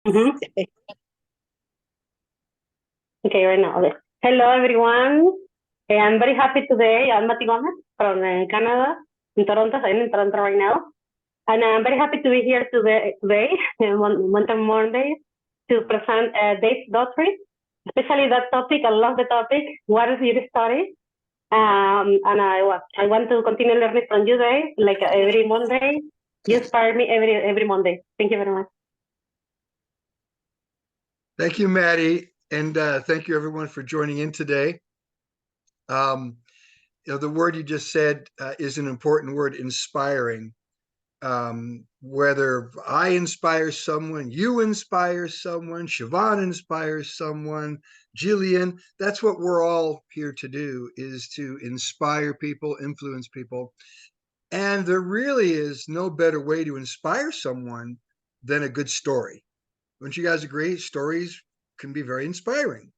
Mhm. Okay, right now. Okay. Hello, everyone. I'm very happy today. I'm Mati Gomez from Canada, in Toronto. I'm in Toronto right now. And I'm very happy to be here today Monday, to present Daughtrey, especially that topic. I love the topic. What is your story? And I want to continue learning from you guys, like every Monday. You inspire me every Monday. Thank you very much. Thank you, Maddie, and thank you everyone for joining in today. Um, the word you just said is an important word, inspiring. Whether I inspire someone, you inspire someone, Siobhan inspires someone, Jillian, that's what we're all here to do, is to inspire people, influence people. And there really is no better way to inspire someone than a good story. Wouldn't you guys agree? Stories can be very inspiring.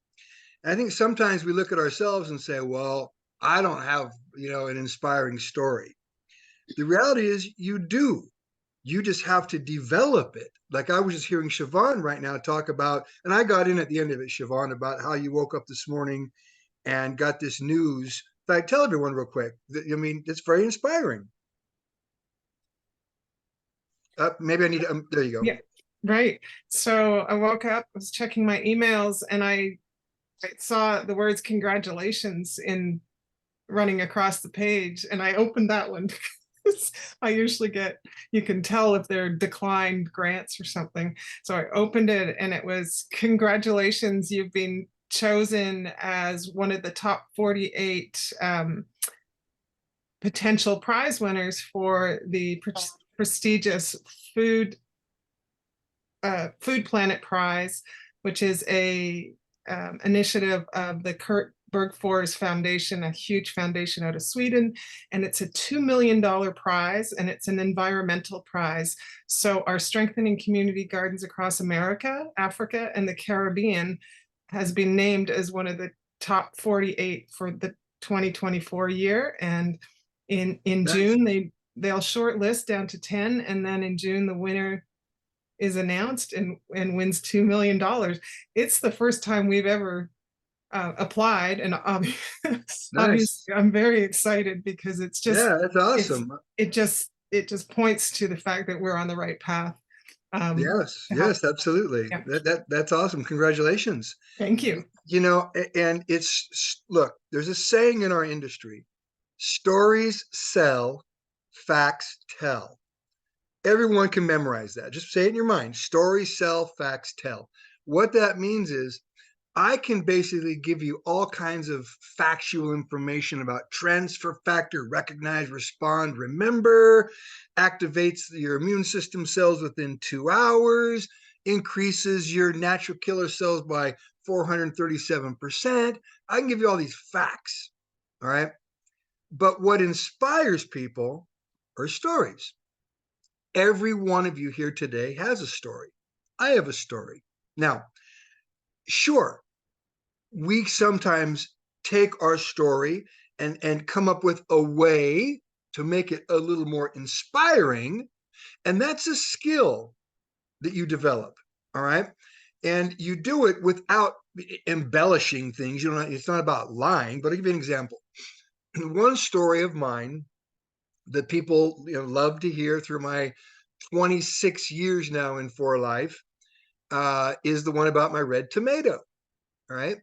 I think sometimes we look at ourselves and say, well, I don't have, an inspiring story. The reality is you do. You just have to develop it. Like I was just hearing Siobhan right now talk about, and I got in at the end of it, Siobhan, about how you woke up this morning and got this news. In fact, tell everyone real quick. It's very inspiring. Maybe I need to, there you go. Yeah, right. So I woke up, was checking my emails, and I saw the words congratulations in running across the page, and I opened that one because I usually get, you can tell if they're declined grants or something. So I opened it and it was congratulations, you've been chosen as one of the top 48 potential prize winners for the prestigious Food Planet Prize, which is a initiative of the Kurt Bergfors Foundation, a huge foundation out of Sweden, and it's a $2 million prize, and it's an environmental prize. So our Strengthening Community Gardens across America, Africa, and the Caribbean has been named as one of the top 48 for the 2024 year. And in nice. June, they'll shortlist down to 10, and then in June, the winner is announced and wins $2 million. It's the first time we've ever applied, and nice. Obviously I'm very excited because it's just, yeah, that's awesome. It just points to the fact that we're on the right path. Yes, absolutely. Yeah. That's awesome. Congratulations. Thank you. And look, there's a saying in our industry: stories sell, facts tell. Everyone can memorize that. Just say it in your mind. Stories sell, facts tell. What that means is I can basically give you all kinds of factual information about transfer factor, recognize, respond, remember, activates your immune system cells within 2 hours, increases your natural killer cells by 437%. I can give you all these facts, all right? But what inspires people are stories. Every one of you here today has a story. I have a story. Now, sure, we sometimes take our story and come up with a way to make it a little more inspiring. And that's a skill that you develop. All right. And you do it without embellishing things. It's not about lying, but I'll give you an example. One story of mine that people love to hear through my 26 years now in For Life is the one about my red tomato. All right.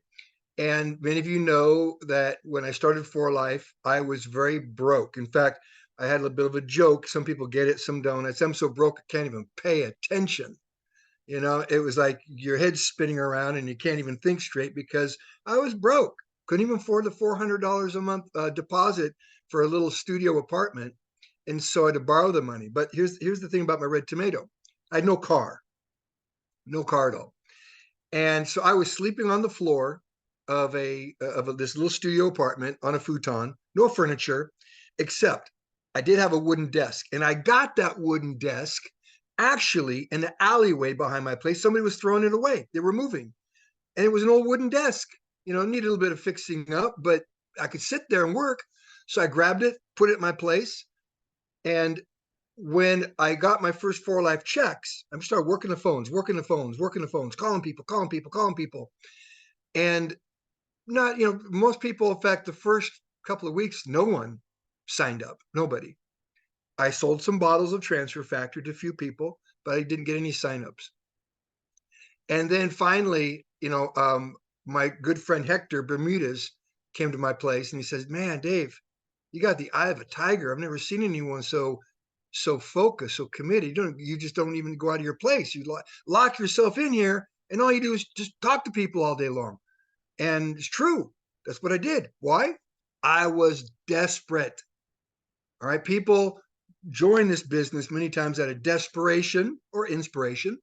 And many of you know that when I started For Life, I was very broke. In fact, I had a bit of a joke. Some people get it, some don't. I said, I'm so broke, I can't even pay attention. It was like your head's spinning around and you can't even think straight because I was broke. Couldn't even afford the $400 a month deposit for a little studio apartment. And so I had to borrow the money. But here's the thing about my red tomato. I had no car at all. And so I was sleeping on the floor of this little studio apartment on a futon, no furniture, except I did have a wooden desk. And I got that wooden desk actually in the alleyway behind my place. Somebody was throwing it away. They were moving. And it was an old wooden desk. Needed a little bit of fixing up, but I could sit there and work. So I grabbed it, put it in my place. And when I got my first 4Life checks, I started working the phones, calling people. And not, most people, in fact, the first couple of weeks, no one signed up, nobody. I sold some bottles of Transfer Factor to a few people, but I didn't get any signups. And then finally, my good friend Hector Bermudez came to my place and he says, "Man, Dave, you got the eye of a tiger. I've never seen anyone so focused, so committed. You just don't even go out of your place. You lock yourself in here, and all you do is just talk to people all day long." And it's true. That's what I did. Why? I was desperate. All right. People join this business many times out of desperation or inspiration.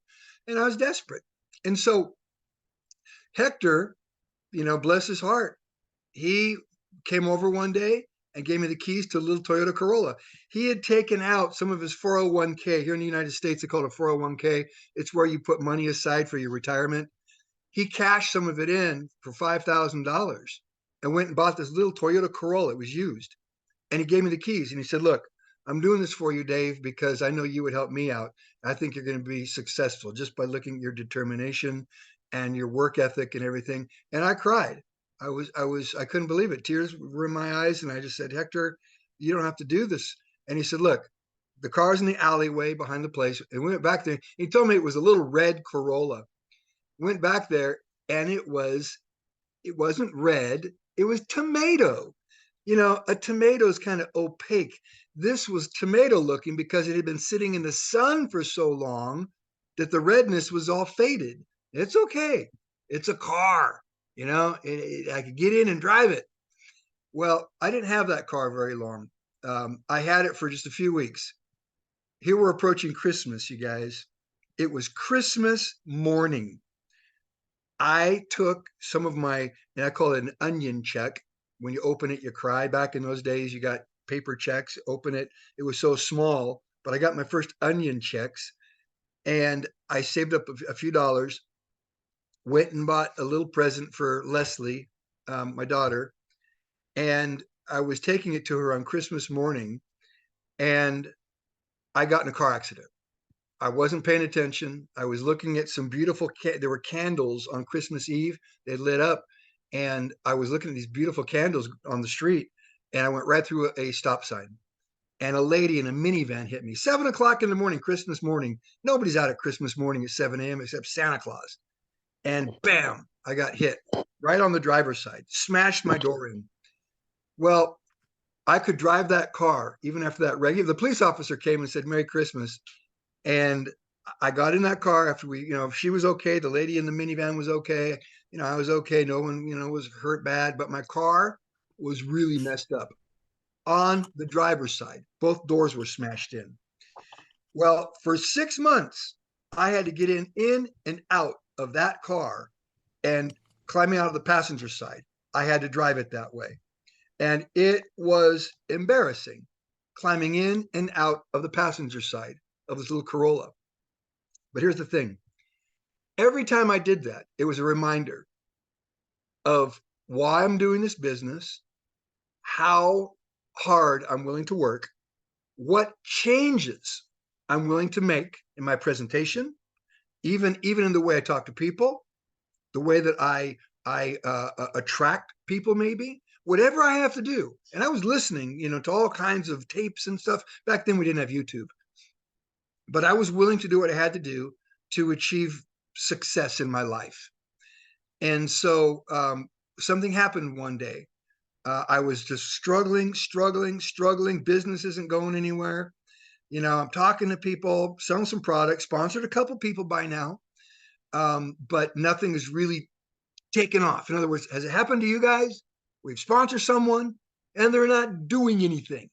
And I was desperate. And so Hector, bless his heart, he came over one day and gave me the keys to a little Toyota Corolla. He had taken out some of his 401k. Here in the United States, they call it a 401k. It's where you put money aside for your retirement. He cashed some of it in for $5,000 and went and bought this little Toyota Corolla. It was used. And he gave me the keys and he said, "Look, I'm doing this for you, Dave, because I know you would help me out. I think you're going to be successful just by looking at your determination and your work ethic and everything." And I cried. I couldn't believe it. Tears were in my eyes. And I just said, "Hector, you don't have to do this." And he said, "Look, the car's in the alleyway behind the place." And we went back there. He told me it was a little red Corolla. Went back there and it wasn't red. It was tomato. A tomato is kind of opaque. This was tomato looking because it had been sitting in the sun for so long that the redness was all faded. It's okay. It's a car. I could get in and drive it. Well, I didn't have that car very long. I had it for just a few weeks. Here we're approaching Christmas, you guys. It was Christmas morning. I took some of my, and I call it an onion check. When you open it, you cry. Back in those days, you got paper checks, open it. It was so small, but I got my first onion checks and I saved up a few dollars, went and bought a little present for Leslie, my daughter. And I was taking it to her on Christmas morning and I got in a car accident. I wasn't paying attention. I was looking at some beautiful, there were candles on Christmas Eve. They lit up and I was looking at these beautiful candles on the street and I went right through a stop sign and a lady in a minivan hit me. 7 o'clock in the morning, Christmas morning. Nobody's out at Christmas morning at 7 a.m. except Santa Claus. And bam, I got hit right on the driver's side, smashed my door in. Well, I could drive that car even after that. The police officer came and said, "Merry Christmas." And I got in that car after she was okay. The lady in the minivan was okay. I was okay. No one, was hurt bad, but my car was really messed up on the driver's side. Both doors were smashed in. Well, for 6 months, I had to get in and out of that car and climbing out of the passenger side. I had to drive it that way. And it was embarrassing climbing in and out of the passenger side of this little Corolla. But here's the thing. Every time I did that, it was a reminder of why I'm doing this business, how hard I'm willing to work, what changes I'm willing to make in my presentation, even in the way I talk to people, the way that I attract people, maybe whatever I have to do. And I was listening, to all kinds of tapes and stuff. Back then we didn't have YouTube. But I was willing to do what I had to do to achieve success in my life. And so something happened one day. I was just struggling. Business isn't going anywhere. I'm talking to people, selling some products, sponsored a couple people by now, but nothing is really taken off. In other words, has it happened to you guys? We've sponsored someone and they're not doing anything.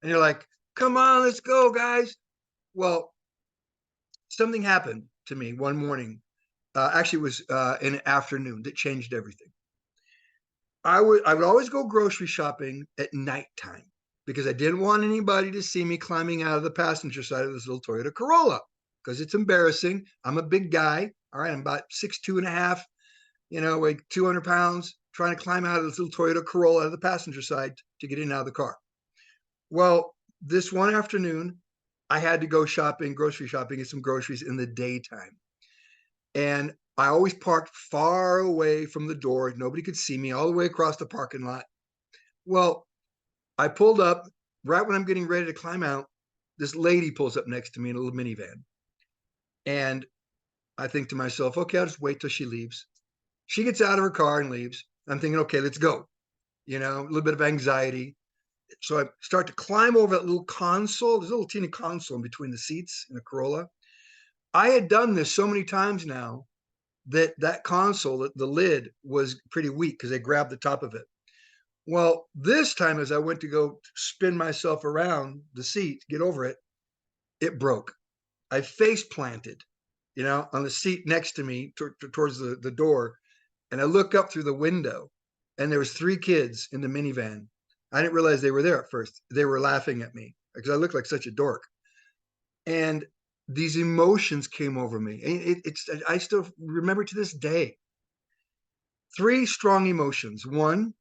And you're like, "Come on, let's go, guys." Well, something happened to me one morning. Actually, it was in the afternoon that changed everything. I would always go grocery shopping at nighttime because I didn't want anybody to see me climbing out of the passenger side of this little Toyota Corolla because it's embarrassing. I'm a big guy. All right, I'm about 6'2.5", weigh 200 pounds, trying to climb out of this little Toyota Corolla out of the passenger side to get in and out of the car. Well, this one afternoon, I had to go shopping, grocery shopping, get some groceries in the daytime. And I always parked far away from the door. Nobody could see me, all the way across the parking lot. Well, I pulled up right when I'm getting ready to climb out. This lady pulls up next to me in a little minivan. And I think to myself, okay, I'll just wait till she leaves. She gets out of her car and leaves. I'm thinking, okay, let's go. You know, a little bit of anxiety. So I start to climb over that little console. There's a little teeny console in between the seats in a Corolla. I had done this so many times now that that console, the lid was pretty weak because they grabbed the top of it. Well, this time as I went to go spin myself around the seat, get over it, it broke. I face planted, you know, on the seat next to me towards the door. And I look up through the window and there was 3 kids in the minivan. I didn't realize they were there at first. They were laughing at me because I looked like such a dork. And these emotions came over me. I still remember to this day 3 strong emotions. One,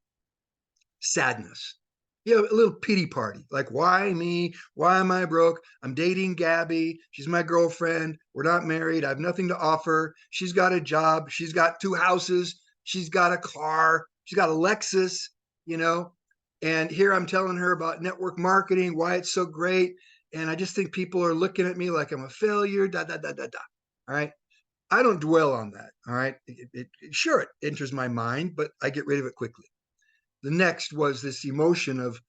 sadness. You know, a little pity party. Like, why me? Why am I broke? I'm dating Gabby. She's my girlfriend. We're not married. I have nothing to offer. She's got a job. She's got 2 houses. She's got a car. She's got a Lexus, you know. And here I'm telling her about network marketing, why it's so great. And I just think people are looking at me like I'm a failure. Da da da da da. All right. I don't dwell on that. All right. Sure, it enters my mind, but I get rid of it quickly. The next was this emotion of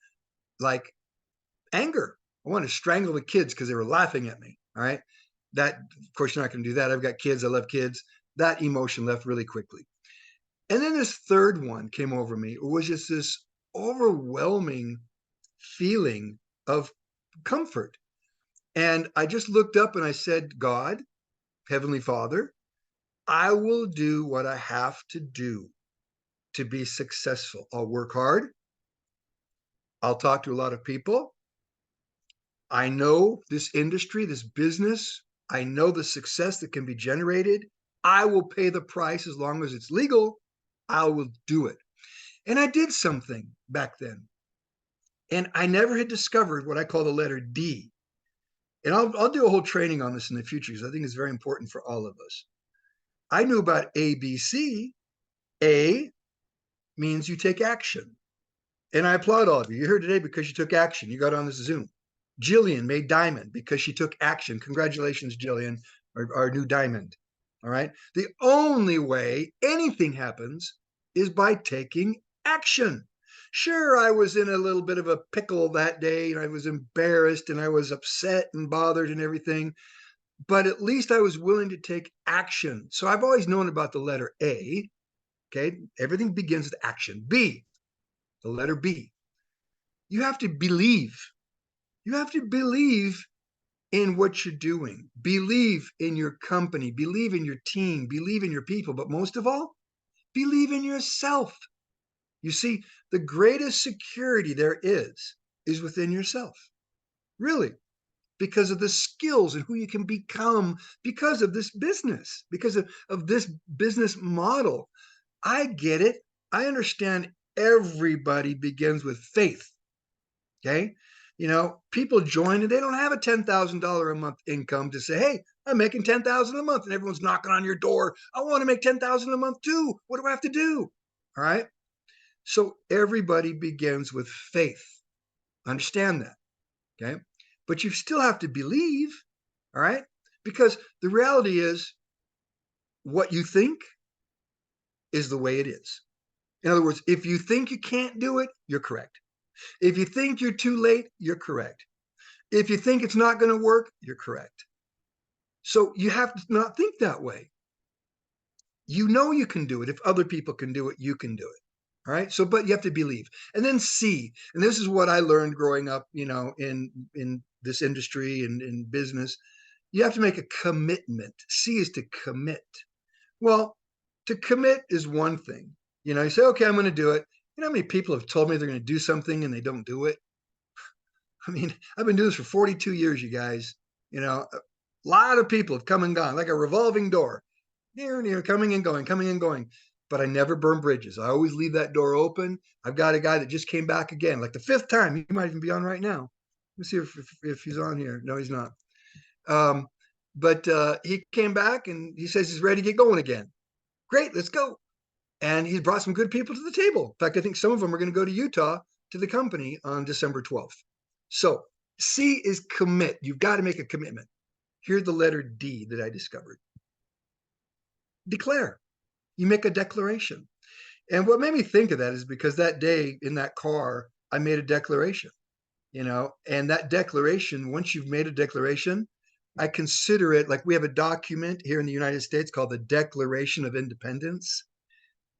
like anger. I want to strangle the kids because they were laughing at me. All right. That, of course, you're not going to do that. I've got kids. I love kids. That emotion left really quickly. And then this third one came over me. It was just this overwhelming feeling of comfort. And I just looked up and I said, God, Heavenly Father, I will do what I have to do to be successful. I'll work hard. I'll talk to a lot of people. I know this industry, this business. I know the success that can be generated. I will pay the price as long as it's legal. I will do it. And I did something back then. And I never had discovered what I call the letter D. And I'll do a whole training on this in the future because I think it's very important for all of us. I knew about ABC. A means you take action. And I applaud all of you. You're here today because you took action. You got on this Zoom. Jillian made diamond because she took action. Congratulations, Jillian, our new diamond. All right. The only way anything happens is by taking action. Sure, I was in a little bit of a pickle that day, and I was embarrassed and I was upset and bothered and everything, but at least I was willing to take action. So I've always known about the letter A. Okay. Everything begins with action. B, the letter B. You have to believe. You have to believe in what you're doing. Believe in your company. Believe in your team. Believe in your people. But most of all, believe in yourself. You see, the greatest security there is within yourself. Really. Because of the skills and who you can become because of this business, because of this business model. I get it. I understand everybody begins with faith. Okay. You know, people join and they don't have a $10,000 a month income to say, hey, I'm making $10,000 a month, and everyone's knocking on your door. I want to make $10,000 a month too. What do I have to do? All right. So everybody begins with faith. Understand that. Okay. But you still have to believe. All right. Because the reality is what you think is the way it is. In other words, if you think you can't do it, you're correct. If you think you're too late, you're correct. If you think it's not going to work, you're correct. So you have to not think that way. You know you can do it. If other people can do it, you can do it. All right. So, but you have to believe. And then C, and this is what I learned growing up, you know, in this industry and in business. You have to make a commitment. C is to commit. Well, to commit is one thing. You know, you say, okay, I'm going to do it. You know how many people have told me they're going to do something and they don't do it? I mean, I've been doing this for 42 years, you guys. You know, a lot of people have come and gone, like a revolving door. You know, coming and going. But I never burn bridges. I always leave that door open. I've got a guy that just came back again, like the 5th time. He might even be on right now. Let's see if he's on here. No, he's not. But he came back and he says he's ready to get going again. Great, let's go. And he brought some good people to the table. In fact, I think some of them are going to go to Utah to the company on December 12th. So C is commit. You've got to make a commitment. Here's the letter D that I discovered. Declare. You make a declaration. And what made me think of that is because that day in that car, I made a declaration, and that declaration, once you've made a declaration, I consider it like we have a document here in the United States called the Declaration of Independence.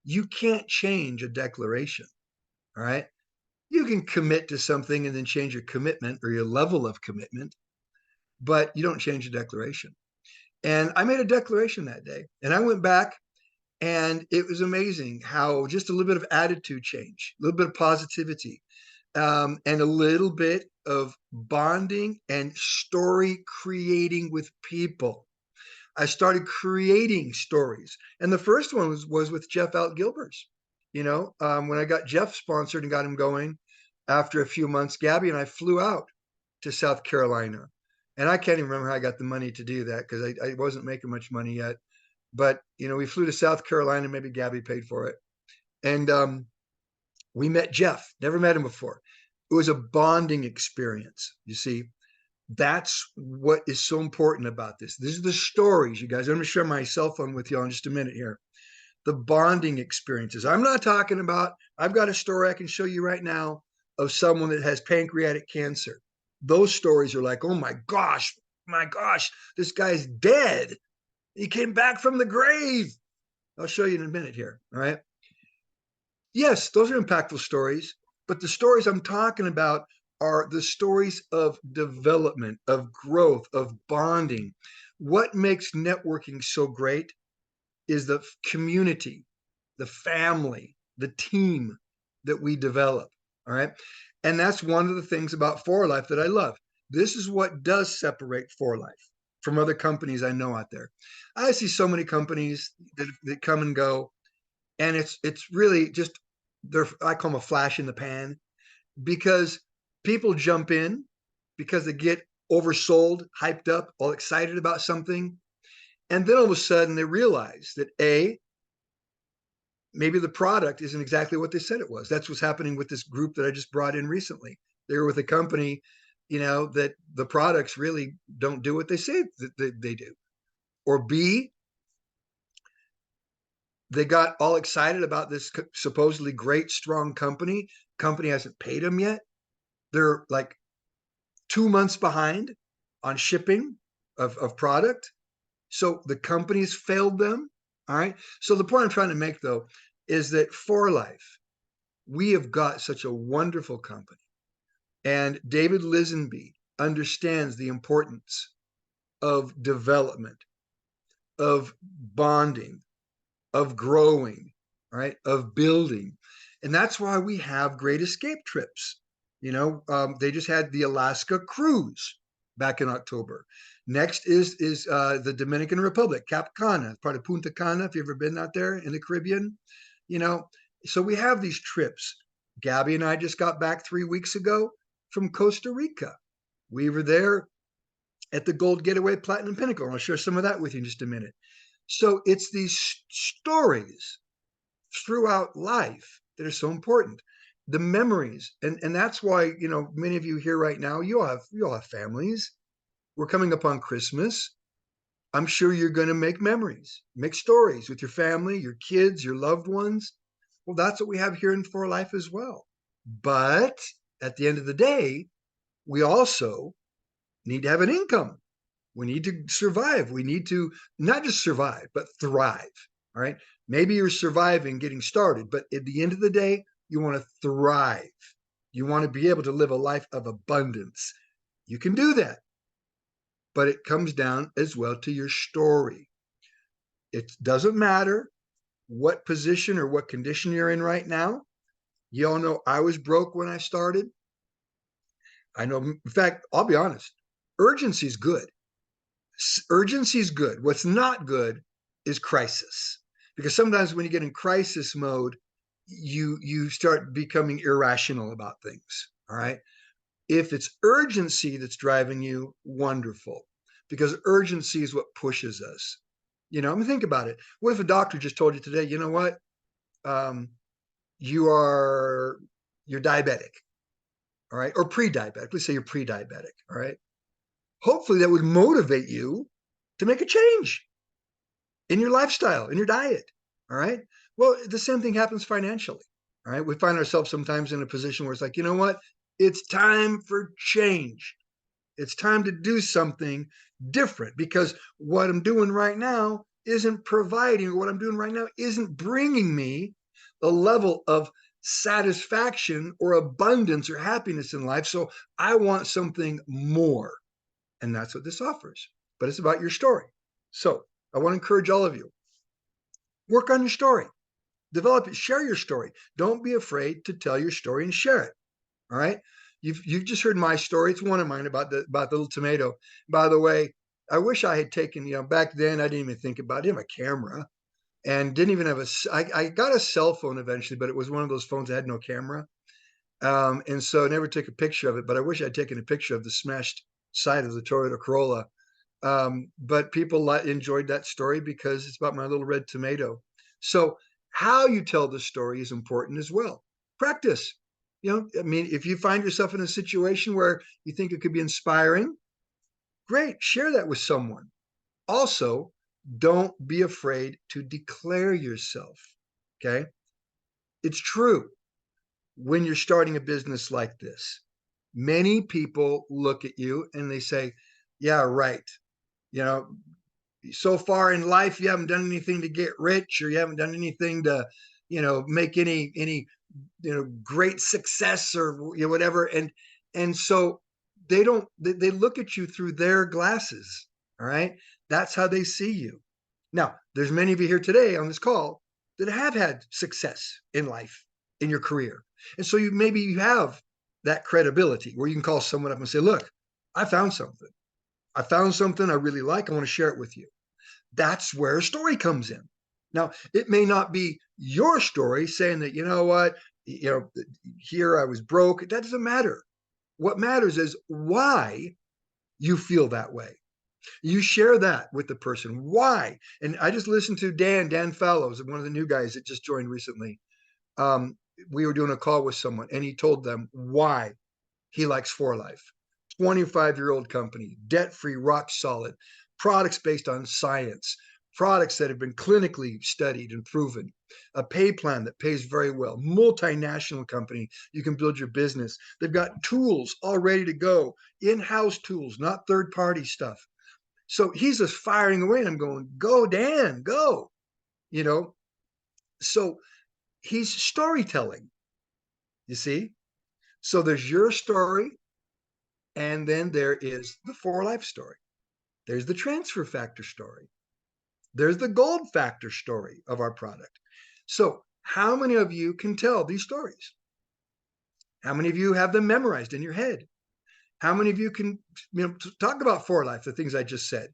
You can't change a declaration, all right? You can commit to something and then change your commitment or your level of commitment, but you don't change a declaration. And I made a declaration that day, and I went back, and it was amazing how just a little bit of attitude change, a little bit of positivity, and a little bit of bonding and story creating with people. I started creating stories. And the first one was with Jeff Alt-Gilbers. When I got Jeff sponsored and got him going, after a few months, Gabby and I flew out to South Carolina. And I can't even remember how I got the money to do that because I wasn't making much money yet. But, we flew to South Carolina, maybe Gabby paid for it. And we met Jeff, never met him before. It was a bonding experience. You see, that's what is so important about this. These are the stories, you guys. I'm going to share my cell phone with you in just a minute here. The bonding experiences. I'm not talking about, I've got a story I can show you right now of someone that has pancreatic cancer. Those stories are like, oh my gosh, this guy's dead. He came back from the grave. I'll show you in a minute here. All right. Yes, those are impactful stories, but the stories I'm talking about are the stories of development, of growth, of bonding. What makes networking so great is the community, the family, the team that we develop. All right. And that's one of the things about For Life that I love. This is what does separate For Life from other companies I know out there. I see so many companies that come and go, and it's really just, I call them a flash in the pan, because people jump in because they get oversold, hyped up, all excited about something. And then all of a sudden they realize that maybe the product isn't exactly what they said it was. That's what's happening with this group that I just brought in recently. They were with a company, that the products really don't do what they say that they do. Or B, they got all excited about this supposedly great, strong company. Company hasn't paid them yet. They're like 2 months behind on shipping of product. So the companies failed them. All right. So the point I'm trying to make, though, is that For Life, we have got such a wonderful company. And David Lisenby understands the importance of development, of bonding, of growing, right? Of building. And that's why we have Great Escape trips. They just had the Alaska cruise back in October. Next is the Dominican Republic, Cap Cana, part of Punta Cana, if you've ever been out there in the Caribbean. So we have these trips. Gabby and I just got back 3 weeks ago from Costa Rica. We were there at the Gold Getaway Platinum Pinnacle. I'll share some of that with you in just a minute. So it's these stories throughout life that are so important. The memories, and that's why many of you here right now, you all have families. We're coming up on Christmas. I'm sure you're going to make memories, make stories with your family, your kids, your loved ones. Well, that's what we have here in For Life as well. But at the end of the day, we also need to have an income. We need to survive. We need to not just survive, but thrive. All right. Maybe you're surviving, getting started, but at the end of the day, you want to thrive. You want to be able to live a life of abundance. You can do that. But it comes down as well to your story. It doesn't matter what position or what condition you're in right now. You all know I was broke when I started. I know, in fact, I'll be honest, urgency is good. Urgency is good. What's not good is crisis. Because sometimes when you get in crisis mode, you start becoming irrational about things. All right. If it's urgency that's driving you, wonderful, because urgency is what pushes us. I mean, think about it. What if a doctor just told you today, you know what? You're diabetic, all right, or pre-diabetic. Let's say you're pre-diabetic, all right. Hopefully that would motivate you to make a change in your lifestyle, in your diet, all right. Well, the same thing happens financially, all right. We find ourselves sometimes in a position where it's like, you know what? It's time for change. It's time to do something different, because what I'm doing right now isn't providing, or what I'm doing right now isn't bringing me the level of satisfaction or abundance or happiness in life. So I want something more. And that's what this offers. But it's about your story. So I want to encourage all of you, work on your story, develop it, share your story. Don't be afraid to tell your story and share it. All right. You've just heard my story. It's one of mine about the little tomato. By the way, I wish I had taken, back then I didn't even think about it. I didn't have a camera, and didn't even have I got a cell phone eventually, but it was one of those phones that had no camera. And so I never took a picture of it, but I wish I'd taken a picture of the smashed side of the Toyota Corolla. But people enjoyed that story because it's about my little red tomato. So how you tell the story is important as well. Practice. I mean, if you find yourself in a situation where you think it could be inspiring, great, share that with someone. Also, don't be afraid to declare yourself. Okay. It's true. When you're starting a business like this, many people look at you and they say, yeah, right. So far in life, you haven't done anything to get rich, or you haven't done anything to, make any, great success, or whatever. And so they look at you through their glasses. All right. That's how they see you. Now, there's many of you here today on this call that have had success in life, in your career. And so maybe you have that credibility where you can call someone up and say, look, I found something. I really like. I want to share it with you. That's where a story comes in. Now, it may not be your story saying that, you know what, here I was broke. That doesn't matter. What matters is why you feel that way. You share that with the person. Why? And I just listened to Dan Fallows, one of the new guys that just joined recently. We were doing a call with someone, and he told them why he likes 4Life. 25-year-old company, debt-free, rock solid, products based on science, products that have been clinically studied and proven, a pay plan that pays very well, multinational company, you can build your business. They've got tools all ready to go, in-house tools, not third-party stuff. So he's just firing away, and I'm going, go, Dan, go. So he's storytelling, you see? So there's your story, and then there is the 4Life story. There's the transfer factor story. There's the gold factor story of our product. So how many of you can tell these stories? How many of you have them memorized in your head? How many of you can talk about 4Life, the things I just said?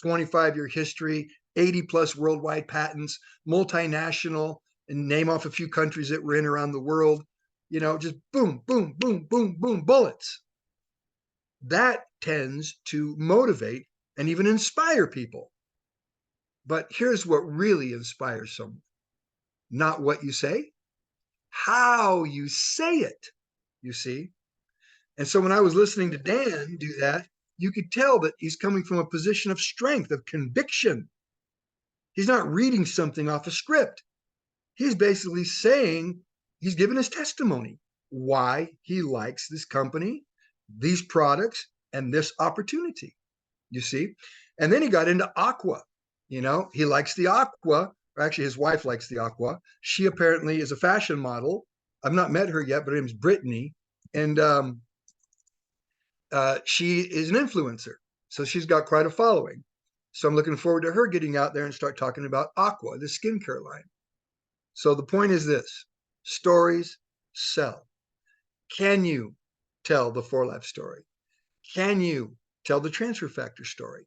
25-year history, 80 plus worldwide patents, multinational, and name off a few countries that we're in around the world. Just boom, boom, boom, boom, boom, bullets. That tends to motivate and even inspire people. But here's what really inspires someone. Not what you say, how you say it, you see? And so when I was listening to Dan do that, you could tell that he's coming from a position of strength, of conviction. He's not reading something off a script. He's basically saying, he's giving his testimony, why he likes this company, these products, and this opportunity, you see? And then he got into aqua. He likes the aqua. Actually, his wife likes the aqua. She apparently is a fashion model. I've not met her yet, but her name's Brittany. And she is an influencer. So she's got quite a following. So I'm looking forward to her getting out there and start talking about aqua, the skincare line. So the point is this: stories sell. Can you tell the 4Life story? Can you tell the transfer factor story?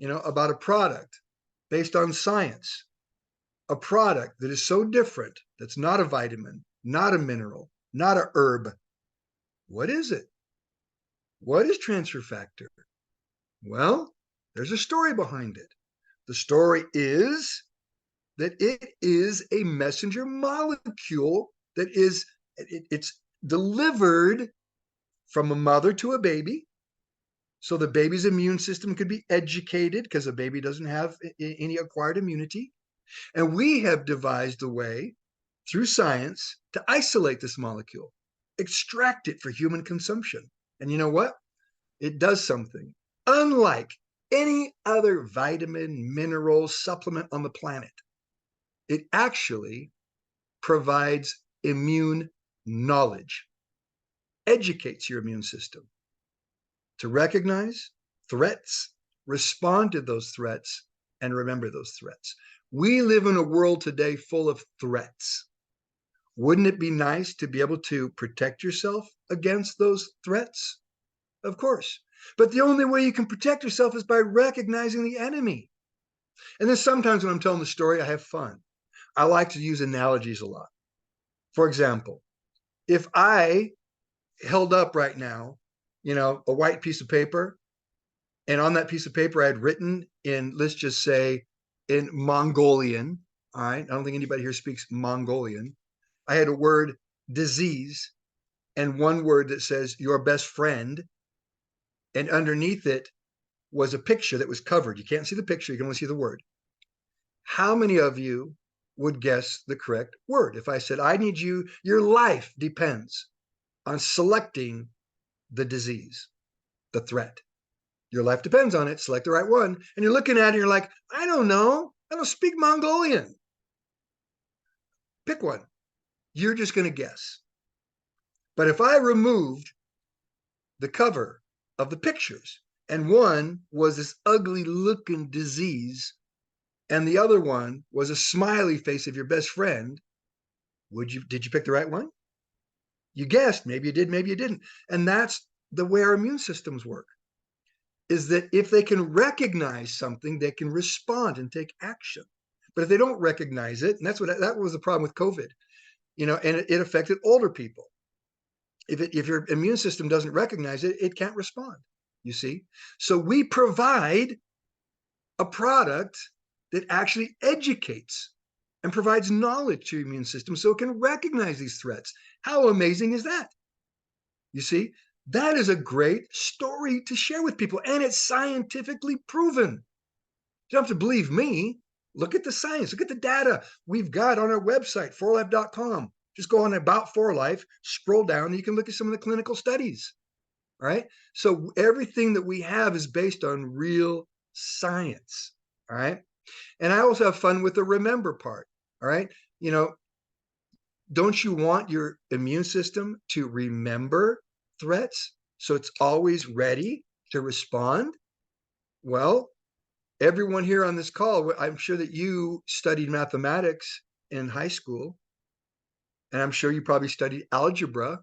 About a product based on science, a product that is so different, that's not a vitamin, not a mineral, not a herb. What is it? What is transfer factor? Well, there's a story behind it. The story is that it is a messenger molecule that it's delivered from a mother to a baby. So the baby's immune system could be educated because a baby doesn't have any acquired immunity. And we have devised a way through science to isolate this molecule, extract it for human consumption. And you know what? It does something unlike any other vitamin, mineral, supplement on the planet. It actually provides immune knowledge, educates your immune system to recognize threats, respond to those threats, and remember those threats. We live in a world today full of threats. Wouldn't it be nice to be able to protect yourself against those threats? Of course. But the only way you can protect yourself is by recognizing the enemy. And then sometimes when I'm telling the story, I have fun. I like to use analogies a lot. For example, if I held up right now, a white piece of paper, and on that piece of paper I had written in, let's just say, in Mongolian, all right, I don't think anybody here speaks Mongolian. I had a word disease and one word that says your best friend, and underneath it was a picture that was covered. You can't see the picture, you can only see the word. How many of you would guess the correct word if I said, I need you, your life depends on selecting the disease, the threat? Your life depends on it. Select the right one. And you're looking at it and you're like, I don't know. I don't speak Mongolian. Pick one. You're just going to guess. But if I removed the cover of the pictures and one was this ugly looking disease and the other one was a smiley face of your best friend, did you pick the right one? You guessed. Maybe you did, maybe you didn't. And that's the way our immune systems work, is that if they can recognize something, they can respond and take action. But if they don't recognize it, and that was the problem with COVID, and it affected older people. If your immune system doesn't recognize it, it can't respond, you see? So we provide a product that actually educates and provides knowledge to your immune system so it can recognize these threats. How amazing is that? You see, that is a great story to share with people, and it's scientifically proven. You don't have to believe me. Look at the science, look at the data we've got on our website, 4life.com. Just go on About 4Life, scroll down, and you can look at some of the clinical studies. All right. So everything that we have is based on real science. All right. And I also have fun with the remember part. All right. Don't you want your immune system to remember threats so it's always ready to respond? Well, everyone here on this call, I'm sure that you studied mathematics in high school, and I'm sure you probably studied algebra.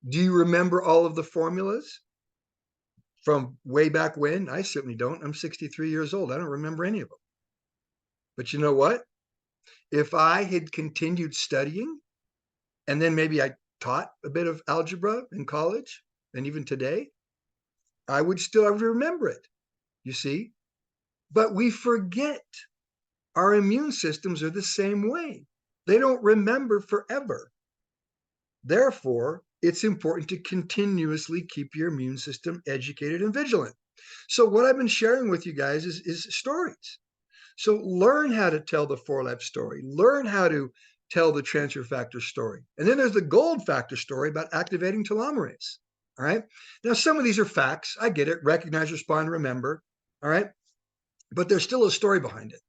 Do you remember all of the formulas from way back when? I certainly don't. I'm 63 years old. I don't remember any of them. But you know what? If I had continued studying, and then maybe I taught a bit of algebra in college, and even today, I would remember it, you see? But we forget. Our immune systems are the same way. They don't remember forever. Therefore, it's important to continuously keep your immune system educated and vigilant. So what I've been sharing with you guys is stories. So learn how to tell the 4Life story. Learn how to tell the transfer factor story. And then there's the gold factor story about activating telomerase. All right. Now, some of these are facts. I get it. Recognize, respond, remember. All right. But there's still a story behind it.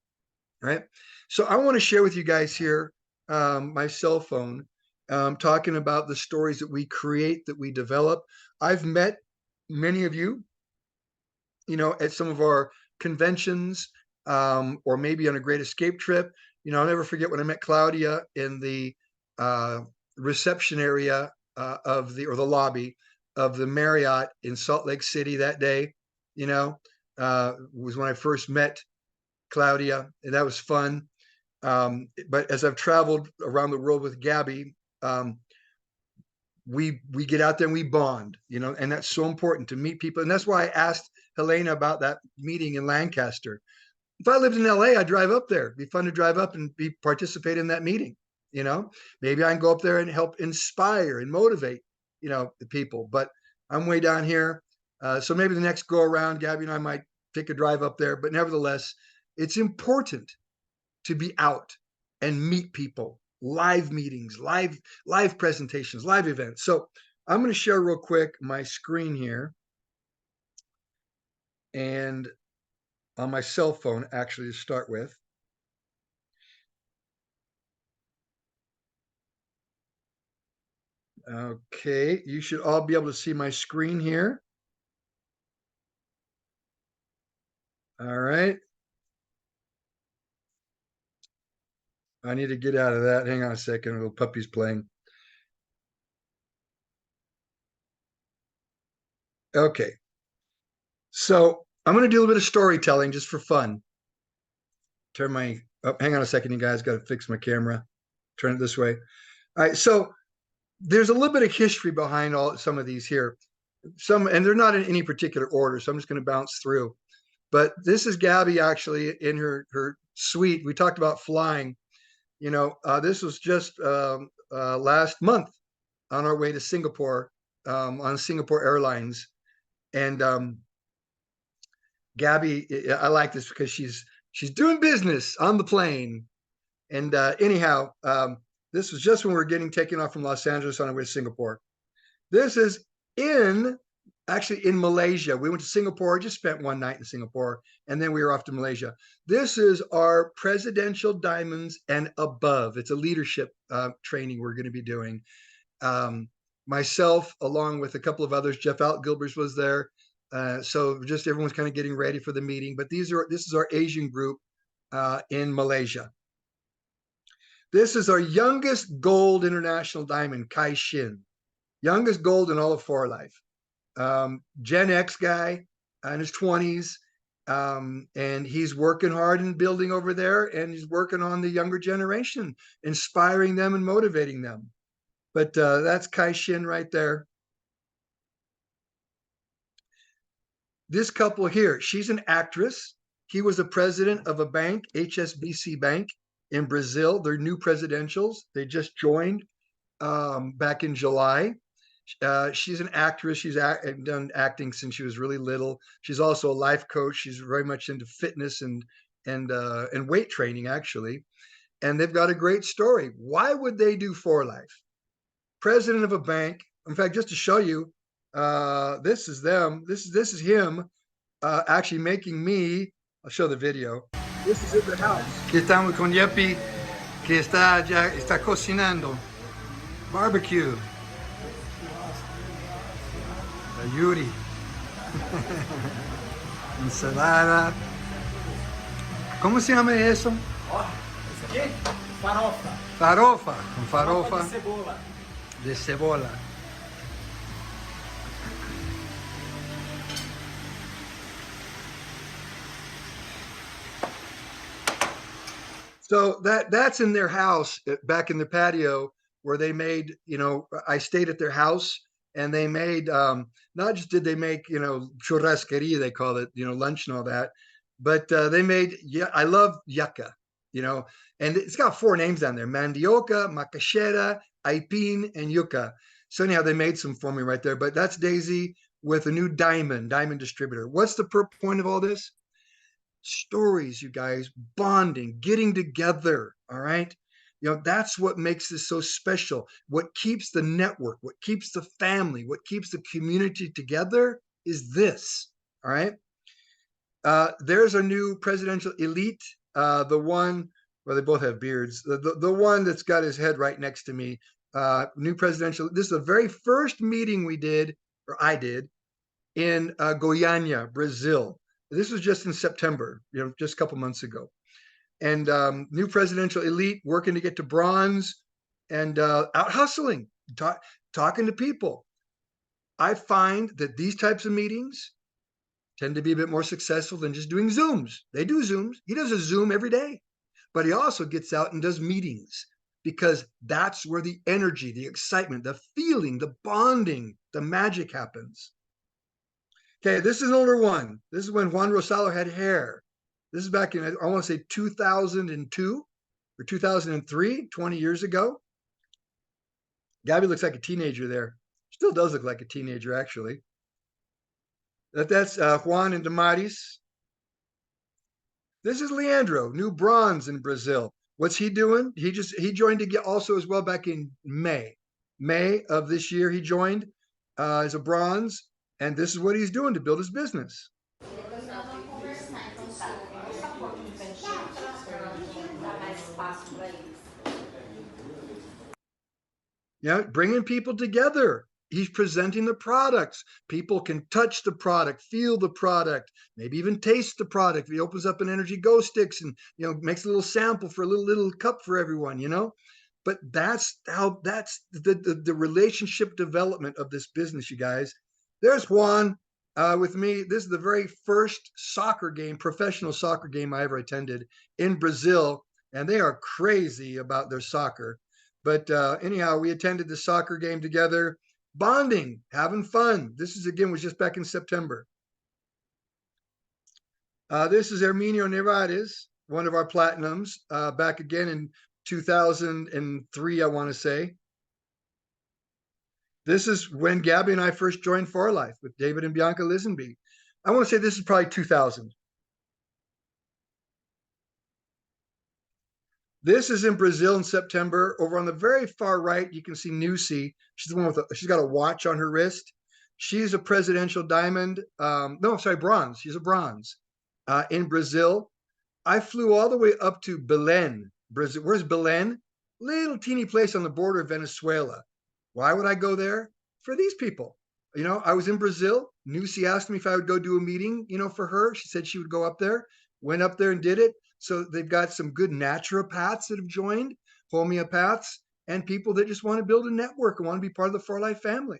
All right. So I want to share with you guys here my cell phone, talking about the stories that we create, that we develop. I've met many of you, at some of our conventions, or maybe on a Great Escape trip. I'll never forget when I met Claudia in the reception area or the lobby of the Marriott in Salt Lake City that day. Was when I first met Claudia, and that was fun. But as I've traveled around the world with Gabby, we get out there and we bond, and that's so important to meet people. And that's why I asked Helena about that meeting in Lancaster. If I lived in LA, I'd drive up there. It'd be fun to drive up and participate in that meeting. Maybe I can go up there and help inspire and motivate, the people. But I'm way down here. So maybe the next go around, Gabby and I might take a drive up there. But nevertheless, it's important to be out and meet people, live meetings, live presentations, live events. So I'm going to share real quick my screen here. And on my cell phone, actually, to start with. Okay, you should all be able to see my screen here. All right. I need to get out of that. Hang on a second, a little puppy's playing. Okay. So I'm going to do a little bit of storytelling just for fun. Turn my, hang on a second, you guys, got to fix my camera. Turn it this way. All right, so there's a little bit of history behind some of these here. And they're not in any particular order, so I'm just going to bounce through. But this is Gabby actually in her suite. We talked about flying. This was just last month on our way to Singapore on Singapore Airlines. And Gabby, I like this because she's doing business on the plane. And anyhow, this was just when we were getting taken off from Los Angeles on our way to Singapore. This is actually in Malaysia. We went to Singapore, just spent one night in Singapore, and then we were off to Malaysia. This is our Presidential Diamonds and Above. It's a leadership training we're going to be doing. Myself, along with a couple of others, Jeff Gilbers was there. So just everyone's kind of getting ready for the meeting. But this is our Asian group in Malaysia. This is our youngest gold international diamond, Kai Shin. Youngest gold in all of 4Life. Gen X guy in his 20s. And he's working hard and building over there, and he's working on the younger generation, inspiring them and motivating them. But that's Kai Shin right there. This couple here, she's an actress. He was the president of a bank, HSBC Bank in Brazil. They're new presidentials. They just joined back in July. She's an actress. She's done acting since she was really little. She's also a life coach. She's very much into fitness and weight training, actually. And they've got a great story. Why would they do 4Life? President of a bank. In fact, just to show you, this is them. This is him actually making me. I'll show the video. This is in the house. Aquí estamos con Yepi, que está cocinando. Barbecue. Yuri. Ensalada. ¿Cómo se llama eso? Isso aqui? Farofa. Farofa. Com farofa. De cebola. De cebola. So that's in their house back in the patio where they made, I stayed at their house. And they made, not just did they make, churrasqueria, they call it, lunch and all that, but they made, I love yucca, and it's got 4 names on there: mandioca, macaxeira, aipin, and yucca. So anyhow, they made some for me right there, but that's Daisy with a new diamond distributor. What's the point of all this? Stories, you guys, bonding, getting together, all right? That's what makes this so special. What keeps the network, what keeps the family, what keeps the community together is this, all right? There's a new presidential elite, the one, well, they both have beards, the one that's got his head right next to me, new presidential. This is the very first meeting we did, or I did, in Goiânia, Brazil. This was just in September, just a couple months ago. And new presidential elite working to get to bronze and out hustling, talking to people. I find that these types of meetings tend to be a bit more successful than just doing Zooms. They do Zooms. He does a Zoom every day, but he also gets out and does meetings. because that's where the energy, the excitement, the feeling, the bonding, the magic happens. Okay, this is an older one. This is when Juan Rosalo had hair. This is back in, I want to say 2002 or 2003, 20 years ago. Gabby looks like a teenager there. Still does look like a teenager, actually. That's Juan and Damaris. This is Leandro, new bronze in Brazil. What's he doing? He joined also as well back in May of this year. He joined as a bronze, and this is what he's doing to build his business. Yeah, bringing people together. He's presenting the products. People can touch the product, feel the product, maybe even taste the product. He opens up an energy glow sticks and makes a little sample for a little cup for everyone. But that's the relationship development of this business, you guys. There's Juan with me. This is the very first professional soccer game I ever attended in Brazil, and they are crazy about their soccer. But anyhow, we attended the soccer game together, bonding, having fun. This is was just back in September. This is Herminio Nevares, one of our platinums, back again in 2003, I want to say. This is when Gabby and I first joined For Life with David and Bianca Lisenby. I want to say this is probably 2000. This is in Brazil in September. Over on the very far right, you can see Nusi. She's the one she's got a watch on her wrist. She's a presidential diamond. Bronze. She's a bronze in Brazil. I flew all the way up to Belém, Brazil. Where's Belém? Little teeny place on the border of Venezuela. Why would I go there? For these people. I was in Brazil. Nusi asked me if I would go do a meeting, for her. She said she would go up there. Went up there and did it. So they've got some good naturopaths that have joined, homeopaths, and people that just want to build a network and want to be part of the For Life family.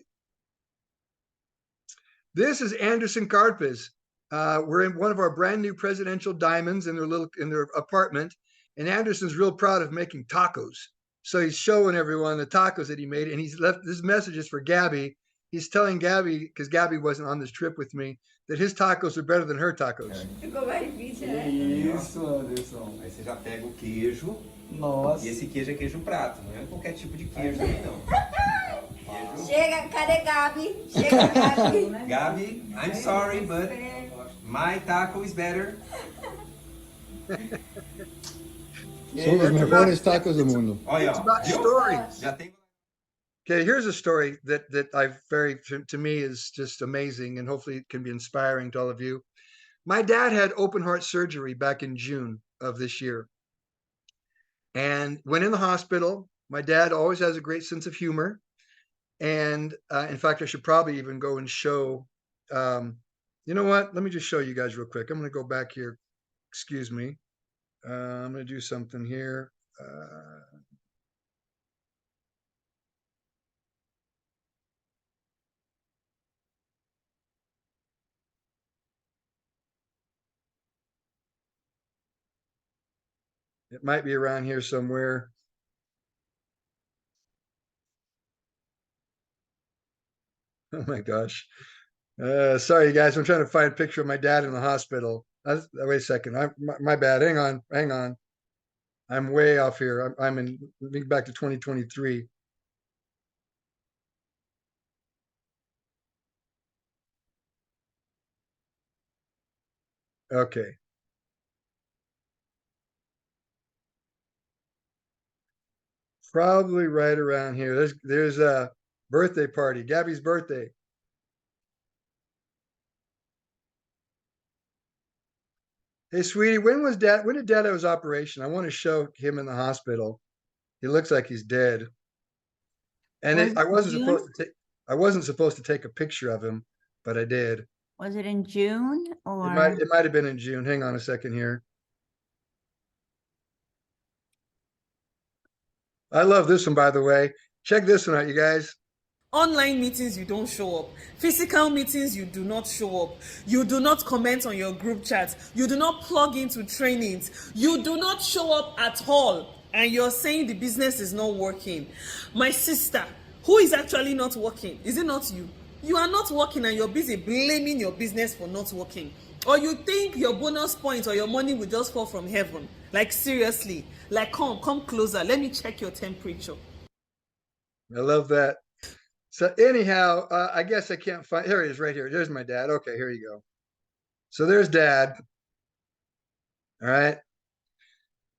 This is Anderson Carpes. We're in one of our brand new presidential diamonds in their apartment, and Anderson's real proud of making tacos. So he's showing everyone the tacos that he made, and he's left this message is for Gabby. He's telling Gabby, because Gabby wasn't on this trip with me, that his tacos are better than her tacos. Ficou mais difícil, né? Isso, Anderson. Aí você já pega o queijo. Nossa. E esse queijo é queijo prato, não é qualquer tipo de queijo também não. Queijo... Chega, cadê Gabi? Chega, Gabi. Gabi, I'm sorry, but my taco is better. São os mejores tacos do mundo. Olha, It's about stories. já tem... Okay, here's a story that to me is just amazing, and hopefully it can be inspiring to all of you. My dad had open heart surgery back in June of this year, and went in the hospital. My dad always has a great sense of humor, and in fact, I should probably even go and show. You know what? Let me just show you guys real quick. I'm going to go back here. Excuse me. I'm going to do something here. It might be around here somewhere. Oh my gosh. Sorry, guys. I'm trying to find a picture of my dad in the hospital. Wait a second. My bad. Hang on. I'm way off here. I'm in back to 2023. Okay. Probably right around here. There's a birthday party, Gabby's birthday. Hey, sweetie, when did Dad have his operation? I want to show him in the hospital. He looks like he's dead. And I wasn't supposed to take a picture of him, but I did. Was it in June or? It might have been in June. Hang on a second here. I love this one, by the way. Check this one out, you guys. Online meetings, you don't show up. Physical meetings, you do not show up. You do not comment on your group chat. You do not plug into trainings. You do not show up at all. and you're saying the business is not working. My sister, who is actually not working? Is it not you? You are not working and you're busy blaming your business for not working. Or you think your bonus points or your money will just fall from heaven. Like seriously, like come closer. Let me check your temperature. I love that. So anyhow, I guess I can't find, here he is right here. There's my dad. Okay, here you go. So there's dad. All right.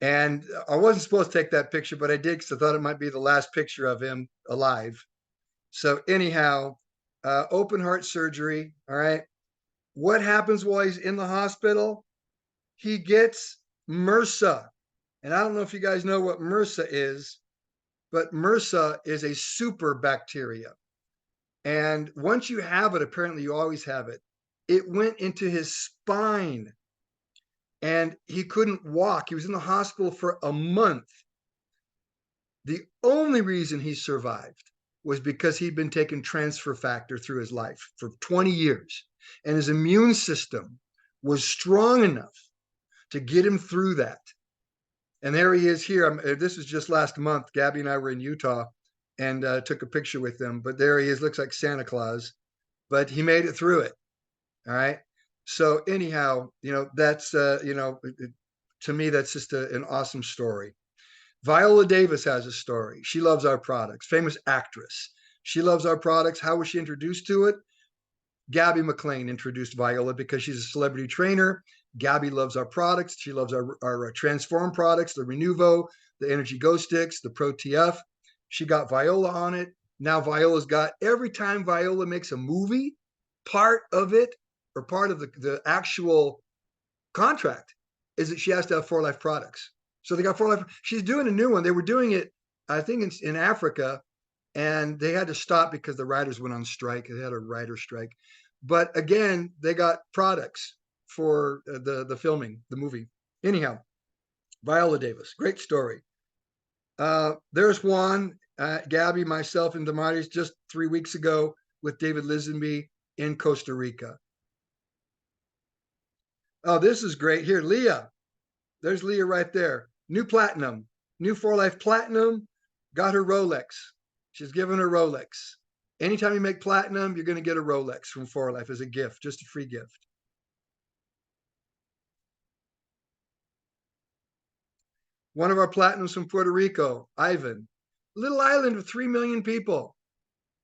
And I wasn't supposed to take that picture, but I did because I thought it might be the last picture of him alive. So anyhow, open heart surgery. All right. What happens while he's in the hospital? He gets MRSA. And I don't know if you guys know what MRSA is, but MRSA is a super bacteria. And once you have it, apparently you always have it. It went into his spine and he couldn't walk. He was in the hospital for a month. The only reason he survived was because he'd been taking transfer factor through his life for 20 years. And his immune system was strong enough to get him through that. And there he is here. This was just last month. Gabby and I were in Utah and took a picture with him. But there he is, looks like Santa Claus. But he made it through it. All right. So anyhow, that's, to me, that's just an awesome story. Viola Davis has a story. She loves our products, famous actress. She loves our products. How was she introduced to it? Gabby McLean introduced Viola because she's a celebrity trainer. Gabby loves our products. She loves our Transform products, the Renuvo, the Energy Go Sticks, the Pro TF. She got Viola on it. Now Viola's got, every time Viola makes a movie, part of it, or part of the actual contract, is that she has to have 4Life products. So they got 4Life. She's doing a new one. They were doing it, I think, in Africa, and they had to stop because the writers went on strike. They had a writer strike. But again, they got products for the filming, the movie. Anyhow, Viola Davis, great story. There's Juan, Gabby, myself, and Damaris just 3 weeks ago with David Lisenby in Costa Rica. Oh, this is great. Here, Leah. There's Leah right there. New platinum, new 4Life platinum, got her Rolex. She's given her Rolex. Anytime you make platinum, you're going to get a Rolex from 4Life as a gift, just a free gift. One of our platinums from Puerto Rico, Ivan. Little island of 3 million people.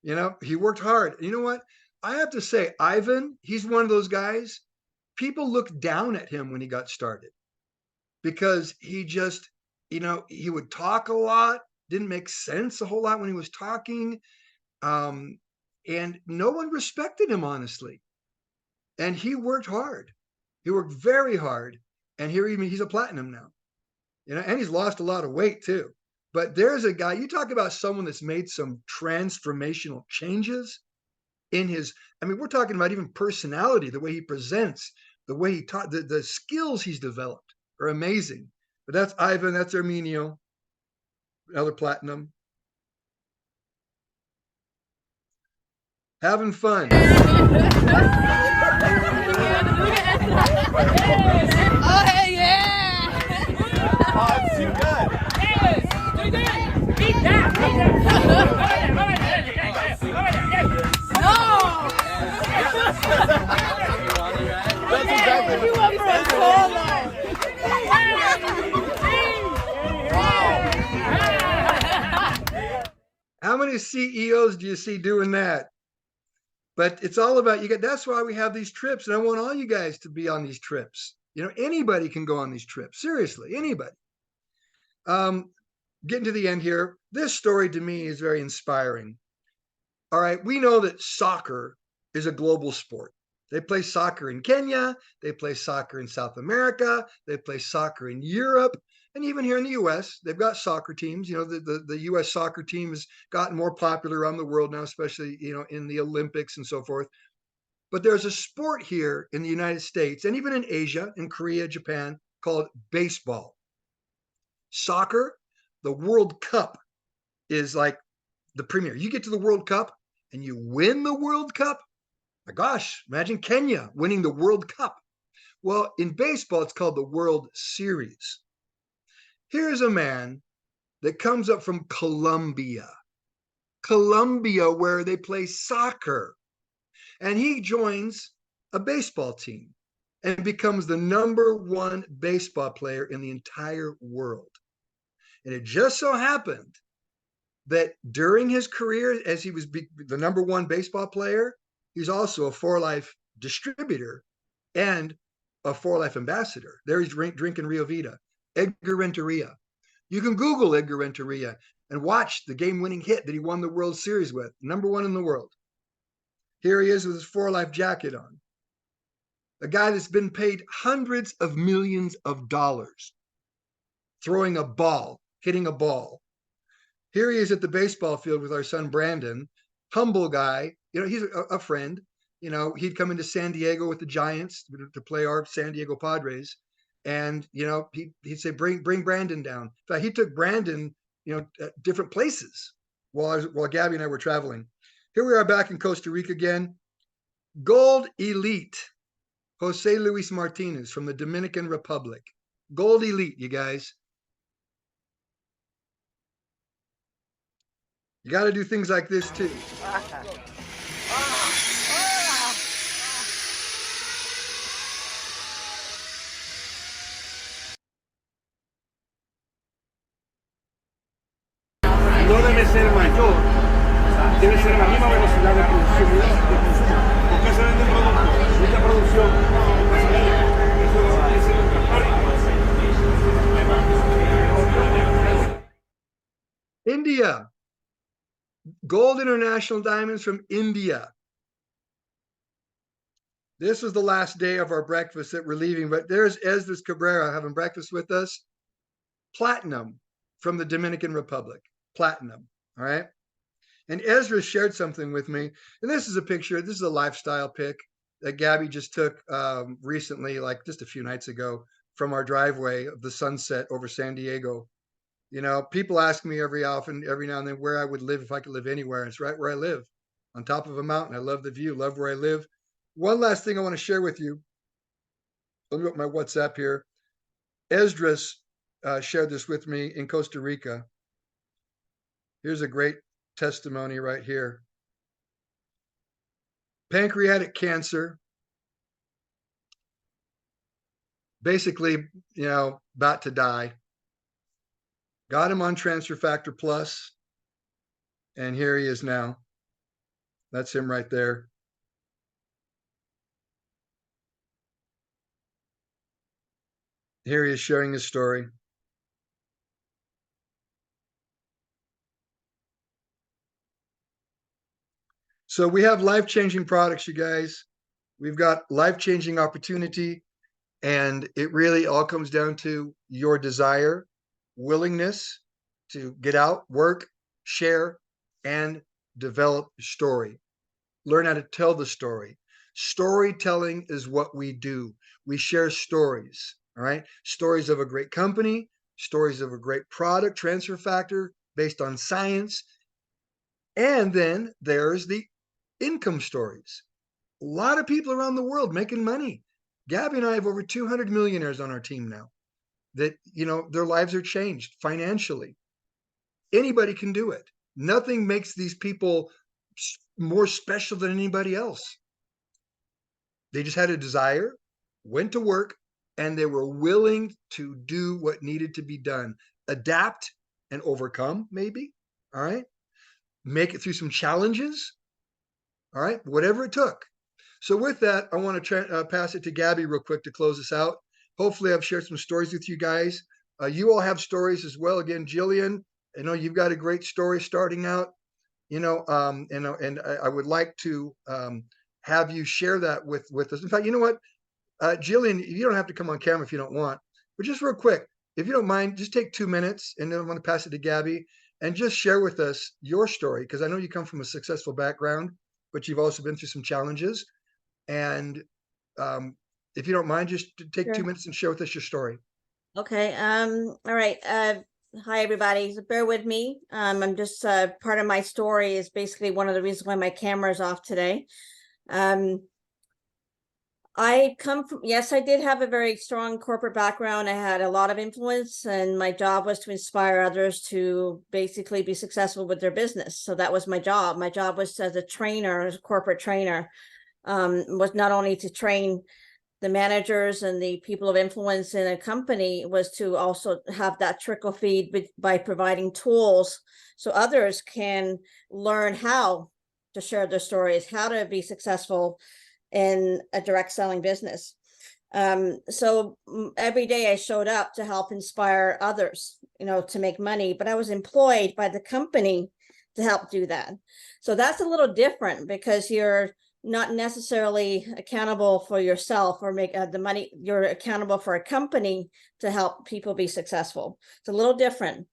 He worked hard. You know what? I have to say, Ivan, he's one of those guys, people looked down at him when he got started because he just, he would talk a lot, didn't make sense a whole lot when he was talking. And no one respected him, honestly. And he worked hard. He worked very hard. And here he's a platinum now, and he's lost a lot of weight too. But there's a guy, you talk about someone that's made some transformational changes in his, we're talking about even personality, the way he presents, the way he taught, the skills he's developed are amazing. But that's Ivan, that's Arminio, another platinum. Having fun. Oh, hey, yeah! Oh, it's too good. No! That's exactly You went for a solo! How many CEOs do you see doing that? But it's all about that's why we have these trips. And I want all you guys to be on these trips. Anybody can go on these trips. Seriously, anybody. Getting to the end here. This story to me is very inspiring. All right. We know that soccer is a global sport. They play soccer in Kenya. They play soccer in South America. They play soccer in Europe. And even here in the U.S., they've got soccer teams. The U.S. soccer team has gotten more popular around the world now, especially, in the Olympics and so forth. But there's a sport here in the United States and even in Asia, in Korea, Japan, called baseball. Soccer, the World Cup is like the premier. You get to the World Cup and you win the World Cup. My gosh, imagine Kenya winning the World Cup. Well, in baseball, it's called the World Series. Here's a man that comes up from Colombia, where they play soccer. And he joins a baseball team and becomes the #1 baseball player in the entire world. And it just so happened that during his career, as he was the #1 baseball player, he's also a 4Life distributor and a 4Life ambassador. There he's drinking Rio Vita. Edgar Renteria. You can Google Edgar Renteria and watch the game-winning hit that he won the World Series with, #1 in the world. Here he is with his 4Life jacket on. A guy that's been paid hundreds of millions of dollars throwing a ball, hitting a ball. Here he is at the baseball field with our son Brandon, humble guy. You know, he's a friend. You know, he'd come into San Diego with the Giants to play our San Diego Padres, and you know, he'd say, "Bring Brandon down." In fact, he took Brandon, you know, different places while Gabby and I were traveling. Here we are back in Costa Rica again. Gold Elite, Jose Luis Martinez from the Dominican Republic. Gold Elite, you guys. You got to do things like this too. No debe ser mayor, debe ser la misma velocidad de producción. ¿Por qué se vende producto? Mucha producción. Eso es otra parte. India. Gold International Diamonds from India. This was the last day of our breakfast that we're leaving, but there's Esdras Cabrera having breakfast with us. Platinum from the Dominican Republic. Platinum, all right? And Ezra shared something with me, and this is a picture. This is a lifestyle pic that Gabby just took recently, like just a few nights ago, from our driveway of the sunset over San Diego. You know, people ask me every now and then where I would live if I could live anywhere. And it's right where I live, on top of a mountain. I love the view, love where I live. One last thing I want to share with you. Let me open my WhatsApp here. Esdras shared this with me in Costa Rica. Here's a great testimony right here. Pancreatic cancer. Basically, you know, about to die. Got him on Transfer Factor Plus, and here he is now. That's him right there. Here he is sharing his story. So we have life-changing products, you guys. We've got life-changing opportunity, and it really all comes down to your desire, willingness to get out, work, share, and develop your story. Learn how to tell the story. Storytelling is what we do. We share stories, all right? Stories of a great company, stories of a great product, Transfer Factor, based on science. And then there's the income stories. A lot of people around the world making money. Gabby and I have over 200 millionaires on our team now that, you know, their lives are changed financially. Anybody can do it. Nothing makes these people more special than anybody else. They just had a desire, went to work, and they were willing to do what needed to be done. Adapt and overcome, maybe. All right. Make it through some challenges. All right. Whatever it took. So with that, I want to pass it to Gabby real quick to close us out. Hopefully I've shared some stories with you guys. You all have stories as well. Again, Jillian, I know you've got a great story starting out, you know, and I would like to have you share that with us. In fact, you know what, Jillian, you don't have to come on camera if you don't want, but just real quick, if you don't mind, just take 2 minutes, and then I'm going to pass it to Gabby, and just share with us your story, because I know you come from a successful background, but you've also been through some challenges. And if you don't mind, just take Sure. 2 minutes and share with us your story. Okay. All right. Hi, everybody. So bear with me. I'm just part of my story is basically one of the reasons why my camera is off today. I come from, yes, I did have a very strong corporate background. I had a lot of influence, and my job was to inspire others to basically be successful with their business. So that was my job. My job was as a trainer, as a corporate trainer, was not only to train the managers and the people of influence in a company, was to also have that trickle feed by providing tools so others can learn how to share their stories, how to be successful in a direct selling business. So every day I showed up to help inspire others, to make money, but I was employed by the company to help do that. So that's a little different, because you're not necessarily accountable for yourself or make the money. You're accountable for a company to help people be successful. It's a little different.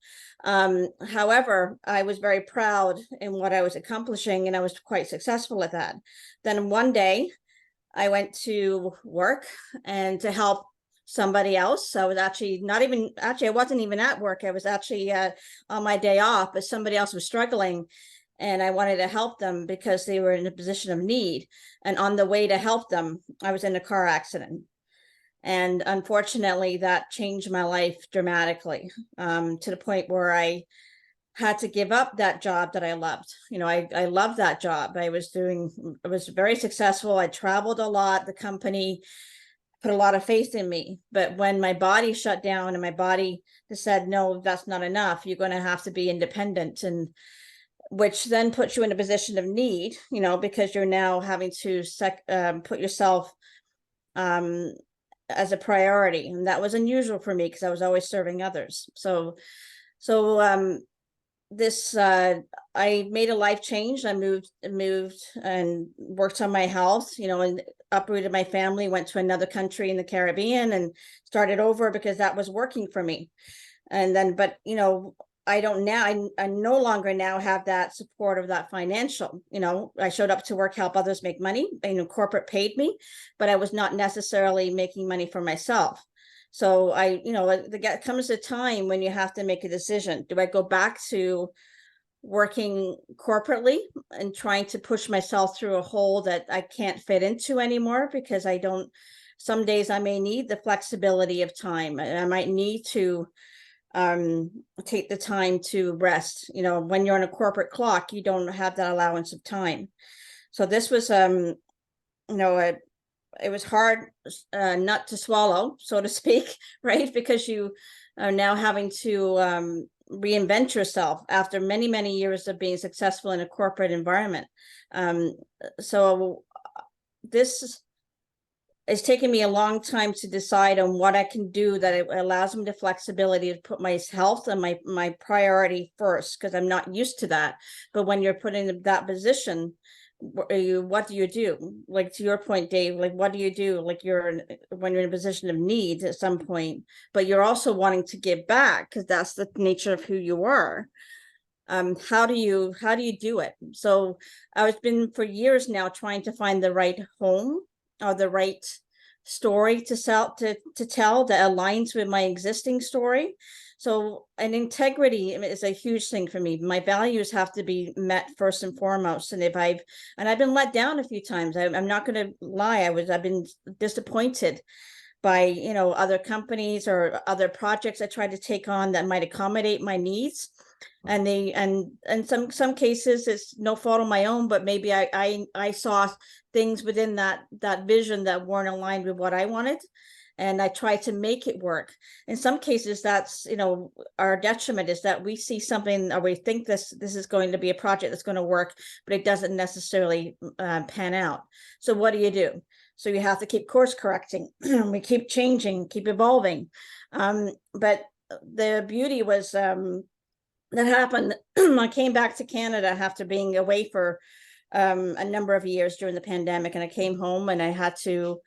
However, I was very proud in what I was accomplishing, and I was quite successful at that. Then one day I went to work and to help somebody else. I was actually I wasn't even at work. I was actually on my day off, but somebody else was struggling, and I wanted to help them because they were in a position of need. And on the way to help them, I was in a car accident. And unfortunately, that changed my life dramatically, to the point where I had to give up that job that I loved. I loved that job. I was very successful. I traveled a lot. The company put a lot of faith in me. But when my body shut down and my body just said, no, that's not enough, you're going to have to be independent, and which then puts you in a position of need, because you're now having to put yourself as a priority. And that was unusual for me, because I was always serving others. So I made a life change. I moved and worked on my health, and uprooted my family, went to another country in the Caribbean and started over, because that was working for me. And then, but I don't now, I no longer now have that support of that financial. I showed up to work, help others make money. Corporate paid me, but I was not necessarily making money for myself. So there comes a time when you have to make a decision. Do I go back to working corporately and trying to push myself through a hole that I can't fit into anymore? Because some days I may need the flexibility of time. I might need to take the time to rest. When you're on a corporate clock, you don't have that allowance of time. So this was, it was hard nut to swallow, so to speak, right? Because you are now having to reinvent yourself after many, many years of being successful in a corporate environment. So this it's taken me a long time to decide on what I can do that it allows me the flexibility to put my health and my priority first, because I'm not used to that. But when you're put in that position, what do you do? Like, to your point, Dave, like, what do you do? Like, when you're in a position of need at some point, but you're also wanting to give back, because that's the nature of who you are. How do you do it? So I've been for years now trying to find the right home or the right story to tell that aligns with my existing story. So an integrity is a huge thing for me. My values have to be met first and foremost. And I've been let down a few times. I'm not going to lie. I've been disappointed by other companies or other projects I tried to take on that might accommodate my needs. And some cases it's no fault of my own, but maybe I saw things within that vision that weren't aligned with what I wanted, and I tried to make it work. In some cases, that's our detriment, is that we see something or we think this is going to be a project that's going to work, but it doesn't necessarily pan out. So what do? So you have to keep course correcting. We keep changing, keep evolving. But the beauty was that happened. I came back to Canada after being away for a number of years during the pandemic, and I came home and I had to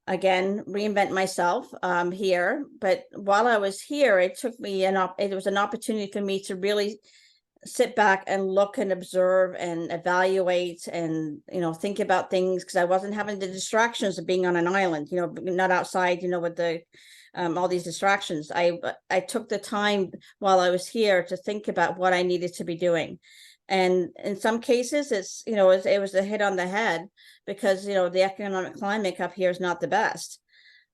again reinvent myself here. But while I was here, it was an opportunity for me to really sit back and look and observe and evaluate and think about things, because I wasn't having the distractions of being on an island, not outside, with the all these distractions. I took the time while I was here to think about what I needed to be doing, And in some cases, it's, you know, it was a hit on the head because, you know, the economic climate up here is not the best.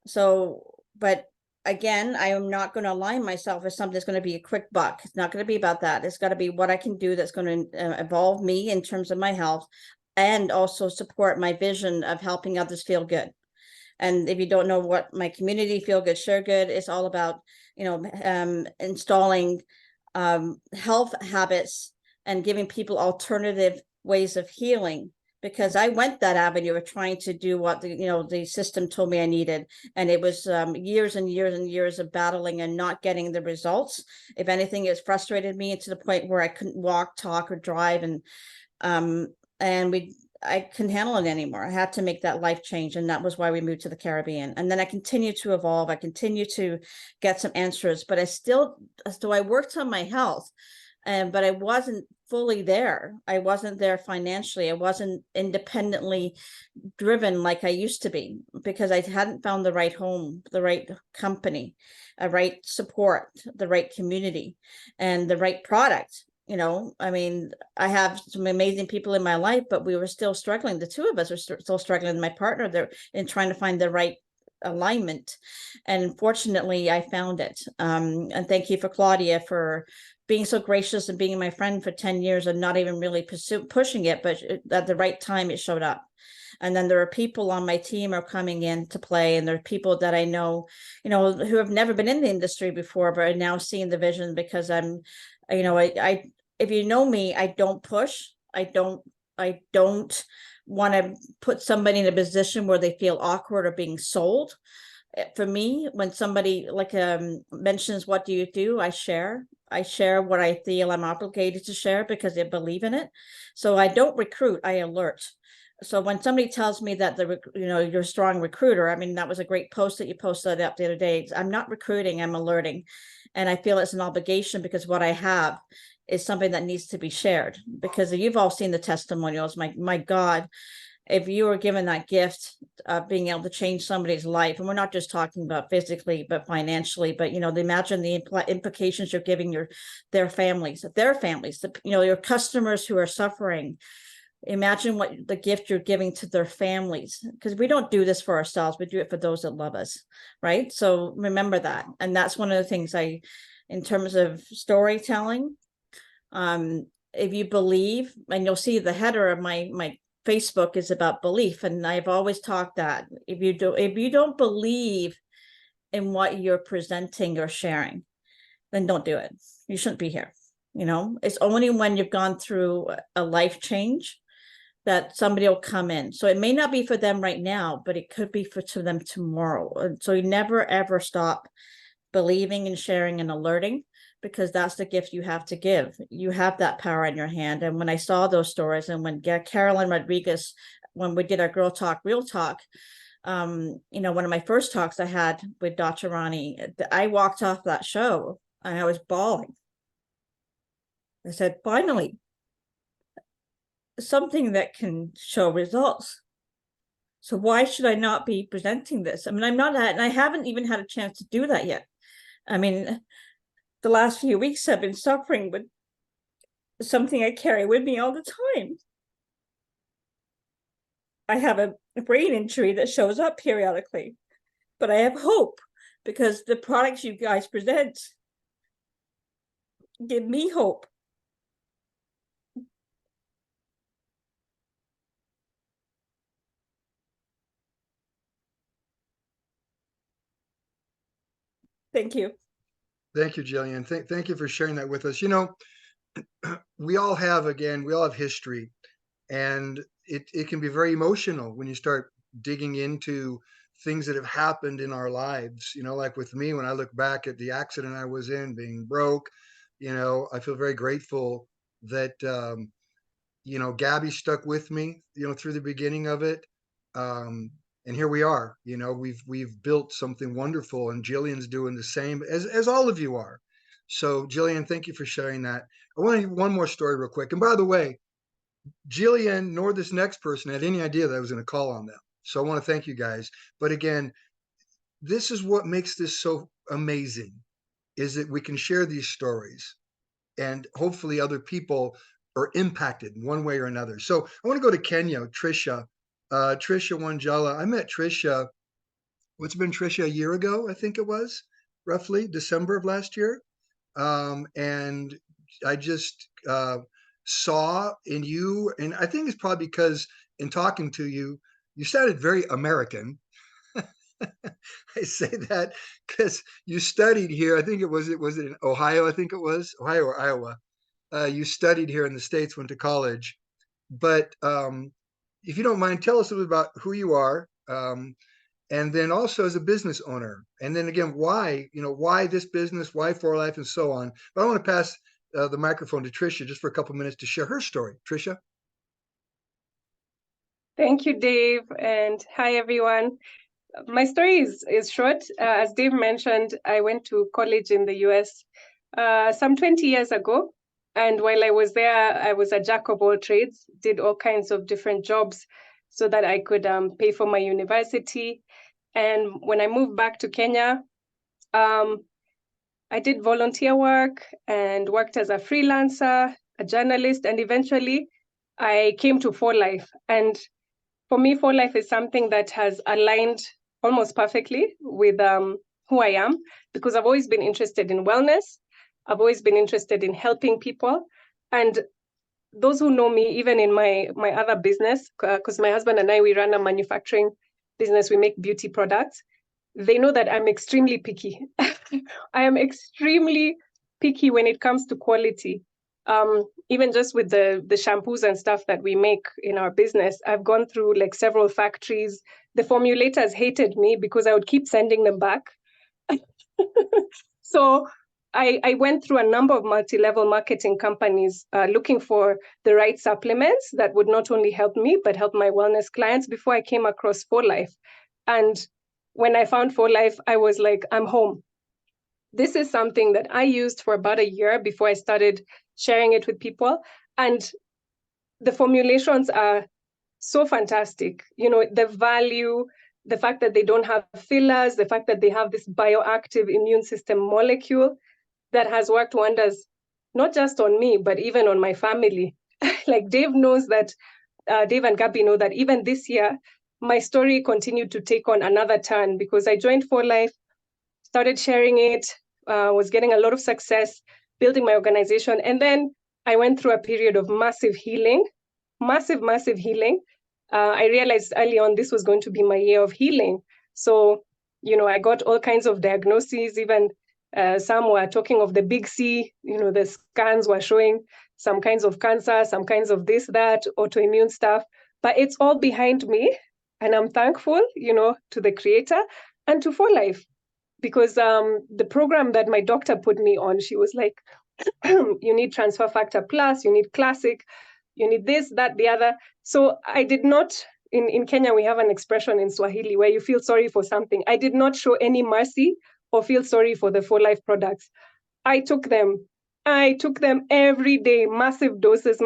So, but again, I am not going to align myself with something that's going to be a quick buck. It's not going to be about that. It's got to be what I can do that's going to evolve me in terms of my health and also support my vision of helping others feel good. And if you don't know what my community feel good, share good, it's all about, you know, installing health habits and giving people alternative ways of healing, because I went that avenue of trying to do what the, you know, the system told me I needed. And it was years and years and years of battling and not getting the results. If anything, it's frustrated me to the point where I couldn't walk, talk, or drive. And I couldn't handle it anymore. I had to make that life change. And that was why we moved to the Caribbean. And then I continued to evolve. I continued to get some answers, but I worked on my health. But I wasn't fully there. I wasn't there financially. I wasn't independently driven like I used to be because I hadn't found the right home, the right company, a right support, the right community, and the right product. You know, I mean, I have some amazing people in my life, but we were still struggling. The two of us were still struggling. My partner there in trying to find the right alignment. And fortunately, I found it. And thank you for Claudia for being so gracious and being my friend for 10 years and not even really pushing it, but at the right time it showed up. And then there are people on my team are coming in to play, and there are people that I know, you know, who have never been in the industry before, but are now seeing the vision because I'm, you know, I if you know me, I don't push. I don't want to put somebody in a position where they feel awkward or being sold. For me, when somebody like mentions what do you do, I share what I feel I'm obligated to share because I believe in it. So I don't recruit, I alert. So when somebody tells me that you're a strong recruiter, I mean, that was a great post that you posted up the other day. I'm not recruiting, I'm alerting. And I feel it's an obligation because what I have is something that needs to be shared, because you've all seen the testimonials. My God, if you were given that gift of being able to change somebody's life, and we're not just talking about physically, but financially, but, you know, imagine the implications you're giving their families, your customers who are suffering. Imagine what the gift you're giving to their families, because we don't do this for ourselves. We do it for those that love us. Right. So remember that. And that's one of the things in terms of storytelling, if you believe, and you'll see the header of my Facebook is about belief. And I've always talked that if you don't believe in what you're presenting or sharing, then don't do it. You shouldn't be here. You know, it's only when you've gone through a life change that somebody will come in. So it may not be for them right now, but it could be to them tomorrow. And so you never, ever stop believing and sharing and alerting, because that's the gift you have to give. You have that power in your hand. And when I saw those stories, and when Carolyn Rodriguez, when we did our Girl Talk, Real Talk, you know, one of my first talks I had with Daughtrey, I walked off that show and I was bawling. I said, finally, something that can show results. So why should I not be presenting this? I mean, I'm not, and I haven't even had a chance to do that yet. I mean, the last few weeks I've been suffering with something I carry with me all the time. I have a brain injury that shows up periodically, but I have hope because the products you guys present give me hope. Thank you. Thank you, Jillian. Thank you for sharing that with us. You know, we all have history, and it can be very emotional when you start digging into things that have happened in our lives. You know, like with me, when I look back at the accident I was in, being broke, you know, I feel very grateful that, you know, Gabby stuck with me, you know, through the beginning of it. And here we are, you know, we've built something wonderful, and Jillian's doing the same as all of you are. So Jillian, thank you for sharing that. I want to one more story real quick. And by the way, Jillian nor this next person had any idea that I was going to call on them. So I want to thank you guys. But again, this is what makes this so amazing, is that we can share these stories, and hopefully other people or impacted in one way or another. So I want to go to Kenya, Trisha. Trisha Wanjala. I met Trisha, what's been Trisha, a year ago, I think it was, roughly December of last year. And I just saw in you, and I think it's probably because in talking to you, you sounded very American. I say that because you studied here. I think was it in Ohio? I think it was Ohio or Iowa. You studied here in the States, went to college. But if you don't mind, tell us a little about who you are, and then also as a business owner. And then again, why this business, why For Life, and so on. But I want to pass the microphone to Trisha just for a couple minutes to share her story. Trisha. Thank you, Dave, and hi, everyone. My story is short. As Dave mentioned, I went to college in the US some 20 years ago. And while I was there, I was a jack of all trades, did all kinds of different jobs so that I could pay for my university. And when I moved back to Kenya, I did volunteer work and worked as a freelancer, a journalist, and eventually I came to For Life. And for me, For Life is something that has aligned almost perfectly with who I am, because I've always been interested in wellness. I've always been interested in helping people. And those who know me, even in my other business, because my husband and I, we run a manufacturing business, we make beauty products. They know that I'm extremely picky. I am extremely picky when it comes to quality. Even just with the shampoos and stuff that we make in our business, I've gone through like several factories. The formulators hated me because I would keep sending them back. So I went through a number of multi-level marketing companies looking for the right supplements that would not only help me, but help my wellness clients before I came across For Life. And when I found For Life, I was like, I'm home. This is something that I used for about a year before I started sharing it with people. And the formulations are so fantastic. You know, the value, the fact that they don't have fillers, the fact that they have this bioactive immune system molecule that has worked wonders, not just on me, but even on my family. Like Dave knows that, Dave and Gabby know that even this year, my story continued to take on another turn because I joined For Life, started sharing it, was getting a lot of success, building my organization. And then I went through a period of massive healing, massive healing. I realized early on this was going to be my year of healing. So, you know, I got all kinds of diagnoses, even some were talking of the big C, you know, the scans were showing some kinds of cancer, some kinds of this, that, autoimmune stuff. But it's all behind me. And I'm thankful, you know, to the creator and to For Life. Because the program that my doctor put me on, she was like, you need Transfer Factor Plus, you need Classic, you need this, that, the other. So I did not, in Kenya, we have an expression in Swahili where you feel sorry for something. I did not show any mercy or feel sorry for the For Life products. I took them every day, massive doses.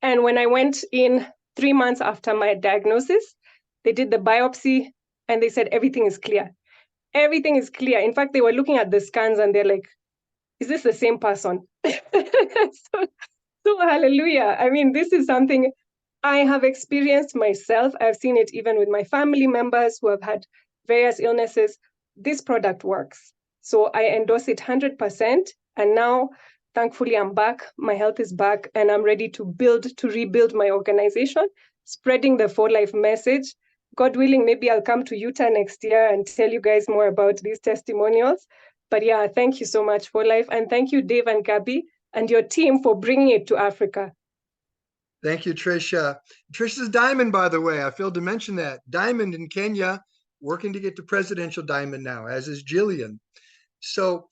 And when I went in 3 months after my diagnosis, they did the biopsy and they said, everything is clear. Everything is clear. In fact, they were looking at the scans and they're like, is this the same person? So hallelujah. I mean, this is something I have experienced myself. I've seen it even with my family members who have had various illnesses. This product works. So I endorse it 100%. And now, thankfully, I'm back. My health is back and I'm ready to rebuild my organization, spreading the For Life message. God willing, maybe I'll come to Utah next year and tell you guys more about these testimonials. But yeah, thank you so much, For Life. And thank you, Dave and Gabby, and your team for bringing it to Africa. Thank you, Trisha. Trisha's diamond, by the way, I failed to mention that. Diamond in Kenya, working to get to presidential diamond now, as is Jillian. So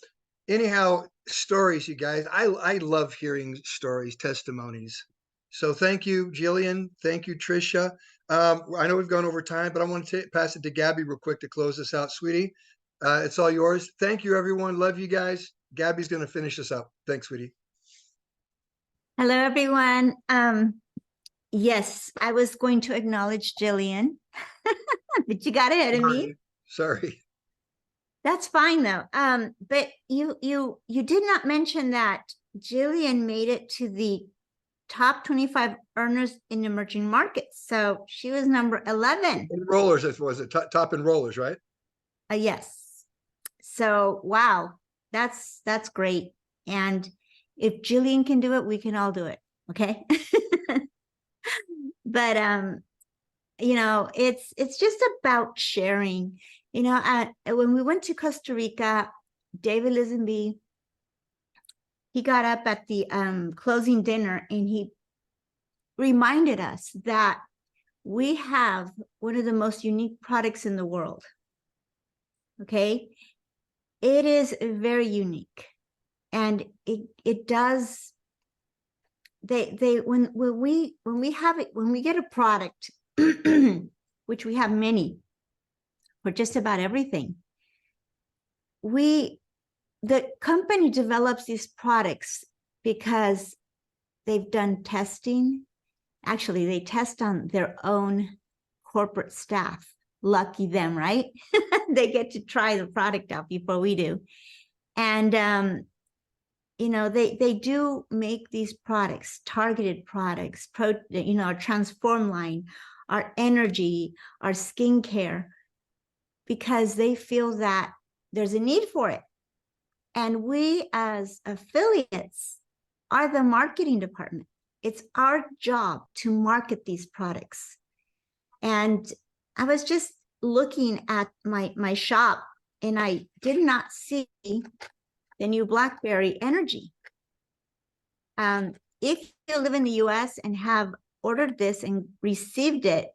anyhow, stories, you guys. I love hearing stories, testimonies. So thank you, Jillian. Thank you, Trisha. I know we've gone over time, but I want to pass it to Gabby real quick to close this out, sweetie. It's all yours. Thank you, everyone. Love you guys. Gabby's going to finish this up. Thanks, sweetie. Hello, everyone. Yes, I was going to acknowledge Jillian, but you got ahead of me. Sorry. That's fine though. But you did not mention that Jillian made it to the top 25 earners in emerging markets. So she was number 11. Enrollers, it was it top enrollers, right? Yes. So wow, that's great. And if Jillian can do it, we can all do it. Okay. But you know, it's just about sharing. You know, when we went to Costa Rica, David Lisenby, he got up at the closing dinner and he reminded us that we have one of the most unique products in the world. Okay. It is very unique. And it does, when we have it, when we get a product, which we have many for just about everything, the company develops these products because they've done testing. Actually, they test on their own corporate staff. Lucky them, right? They get to try the product out before we do. And, you know, they do make these products, targeted products, you know, our transform line, our energy, our skincare, because they feel that there's a need for it. And we as affiliates are the marketing department. It's our job to market these products. And I was just looking at my shop and I did not see the new BlackBerry Energy. If you live in the US and have ordered this and received it,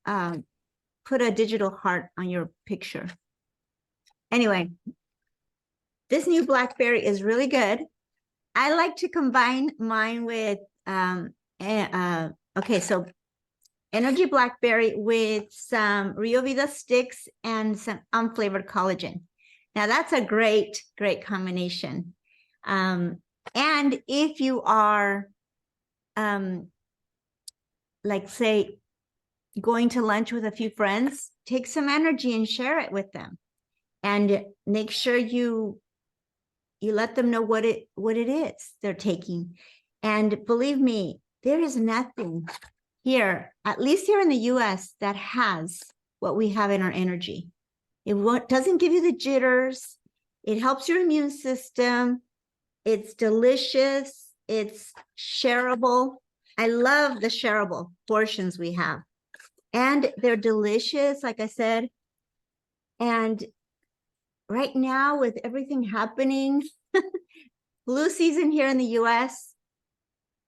put a digital heart on your picture. Anyway, this new BlackBerry is really good. I like to combine mine with, okay, so Energy Blackberry with some Rio Vida sticks and some unflavored collagen. Now that's a great combination. And if you are, like say, going to lunch with a few friends, take some energy and share it with them. And make sure you let them know what it is they're taking. And believe me, there is nothing here, at least here in the US, that has what we have in our energy. It doesn't give you the jitters. It helps your immune system. It's delicious. It's shareable. I love the shareable portions we have. And they're delicious, like I said. And right now, with everything happening, flu season here in the US,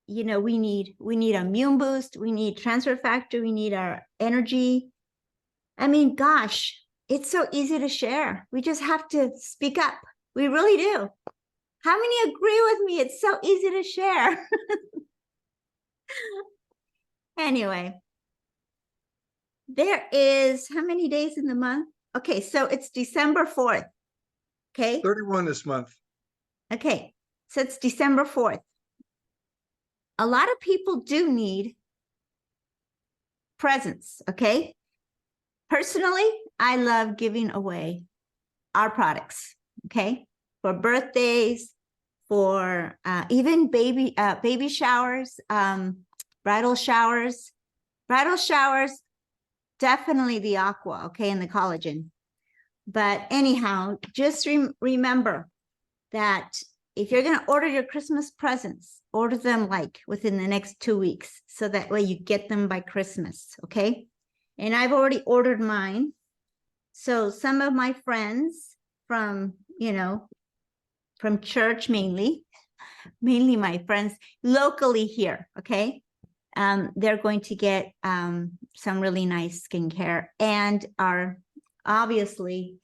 you know, we need immune boost, we need transfer factor, we need our energy. I mean, gosh, it's so easy to share. We just have to speak up. We really do. How many agree with me? It's so easy to share. Anyway, there is how many days in the month? Okay, so it's December 4th. Okay. 31 this month. Okay, so it's December 4th. A lot of people do need presents, okay? Personally, I love giving away our products, okay? For birthdays, for even baby showers, bridal showers. Bridal showers, definitely the aqua, okay, and the collagen. But anyhow, just remember that if you're going to order your Christmas presents, order them like within the next 2 weeks. So that way you get them by Christmas. Okay. And I've already ordered mine. So some of my friends from, you know, from church, mainly my friends locally here. Okay. They're going to get some really nice skincare and obviously,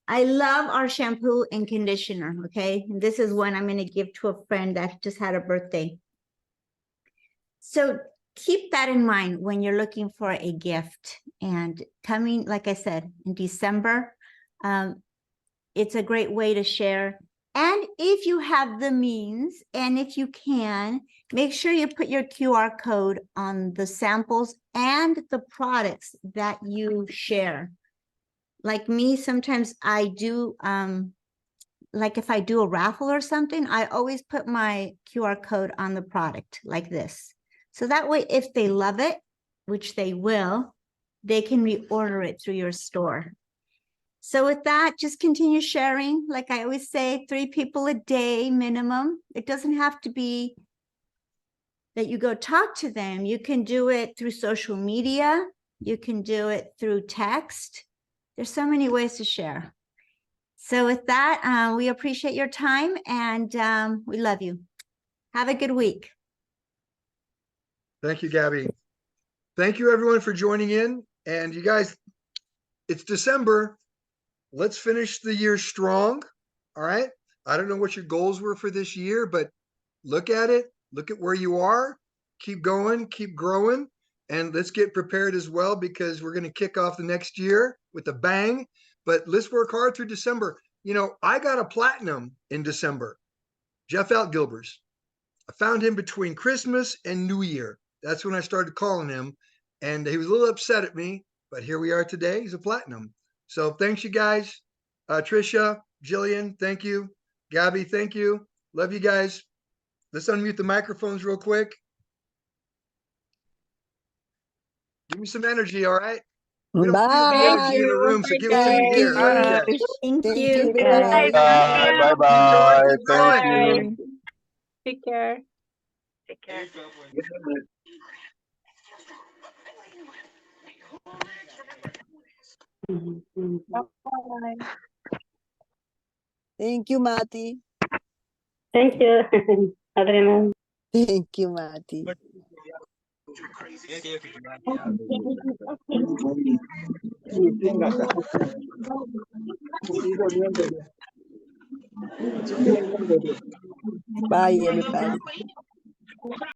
I love our shampoo and conditioner, okay? And this is one I'm going to give to a friend that just had a birthday. So keep that in mind when you're looking for a gift. And coming, like I said, in December, it's a great way to share. And if you have the means, and if you can, make sure you put your QR code on the samples and the products that you share. Like me, sometimes I do like if I do a raffle or something, I always put my QR code on the product like this. So that way, if they love it, which they will, they can reorder it through your store. So with that, just continue sharing. Like I always say, 3 people a day minimum. It doesn't have to be that you go talk to them. You can do it through social media. You can do it through text. There's so many ways to share. So with that, we appreciate your time and we love you. Have a good week. Thank you, Gabby. Thank you, everyone, for joining in. And you guys, it's December. Let's finish the year strong. All right. I don't know what your goals were for this year, but look at it. Look at where you are. Keep going, keep growing. And let's get prepared as well, because we're going to kick off the next year with a bang. But let's work hard through December. You know, I got a platinum in December. Jeff Altgilbers. I found him between Christmas and New Year. That's when I started calling him. And he was a little upset at me, but here we are today. He's a platinum. So thanks, you guys. Trisha, Jillian, thank you. Gabby, thank you. Love you guys. Let's unmute the microphones real quick. Give me some energy, all right? We don't feel the energy in the room, so give us some gear. Love you guys. Thank Thank you. you. Bye. Bye bye. Keep Thank going. you. Take care. Take care. Mhm. Bye. Thank you, Mati. Thank you, Adriana. Thank you, Mati. Bye, everybody.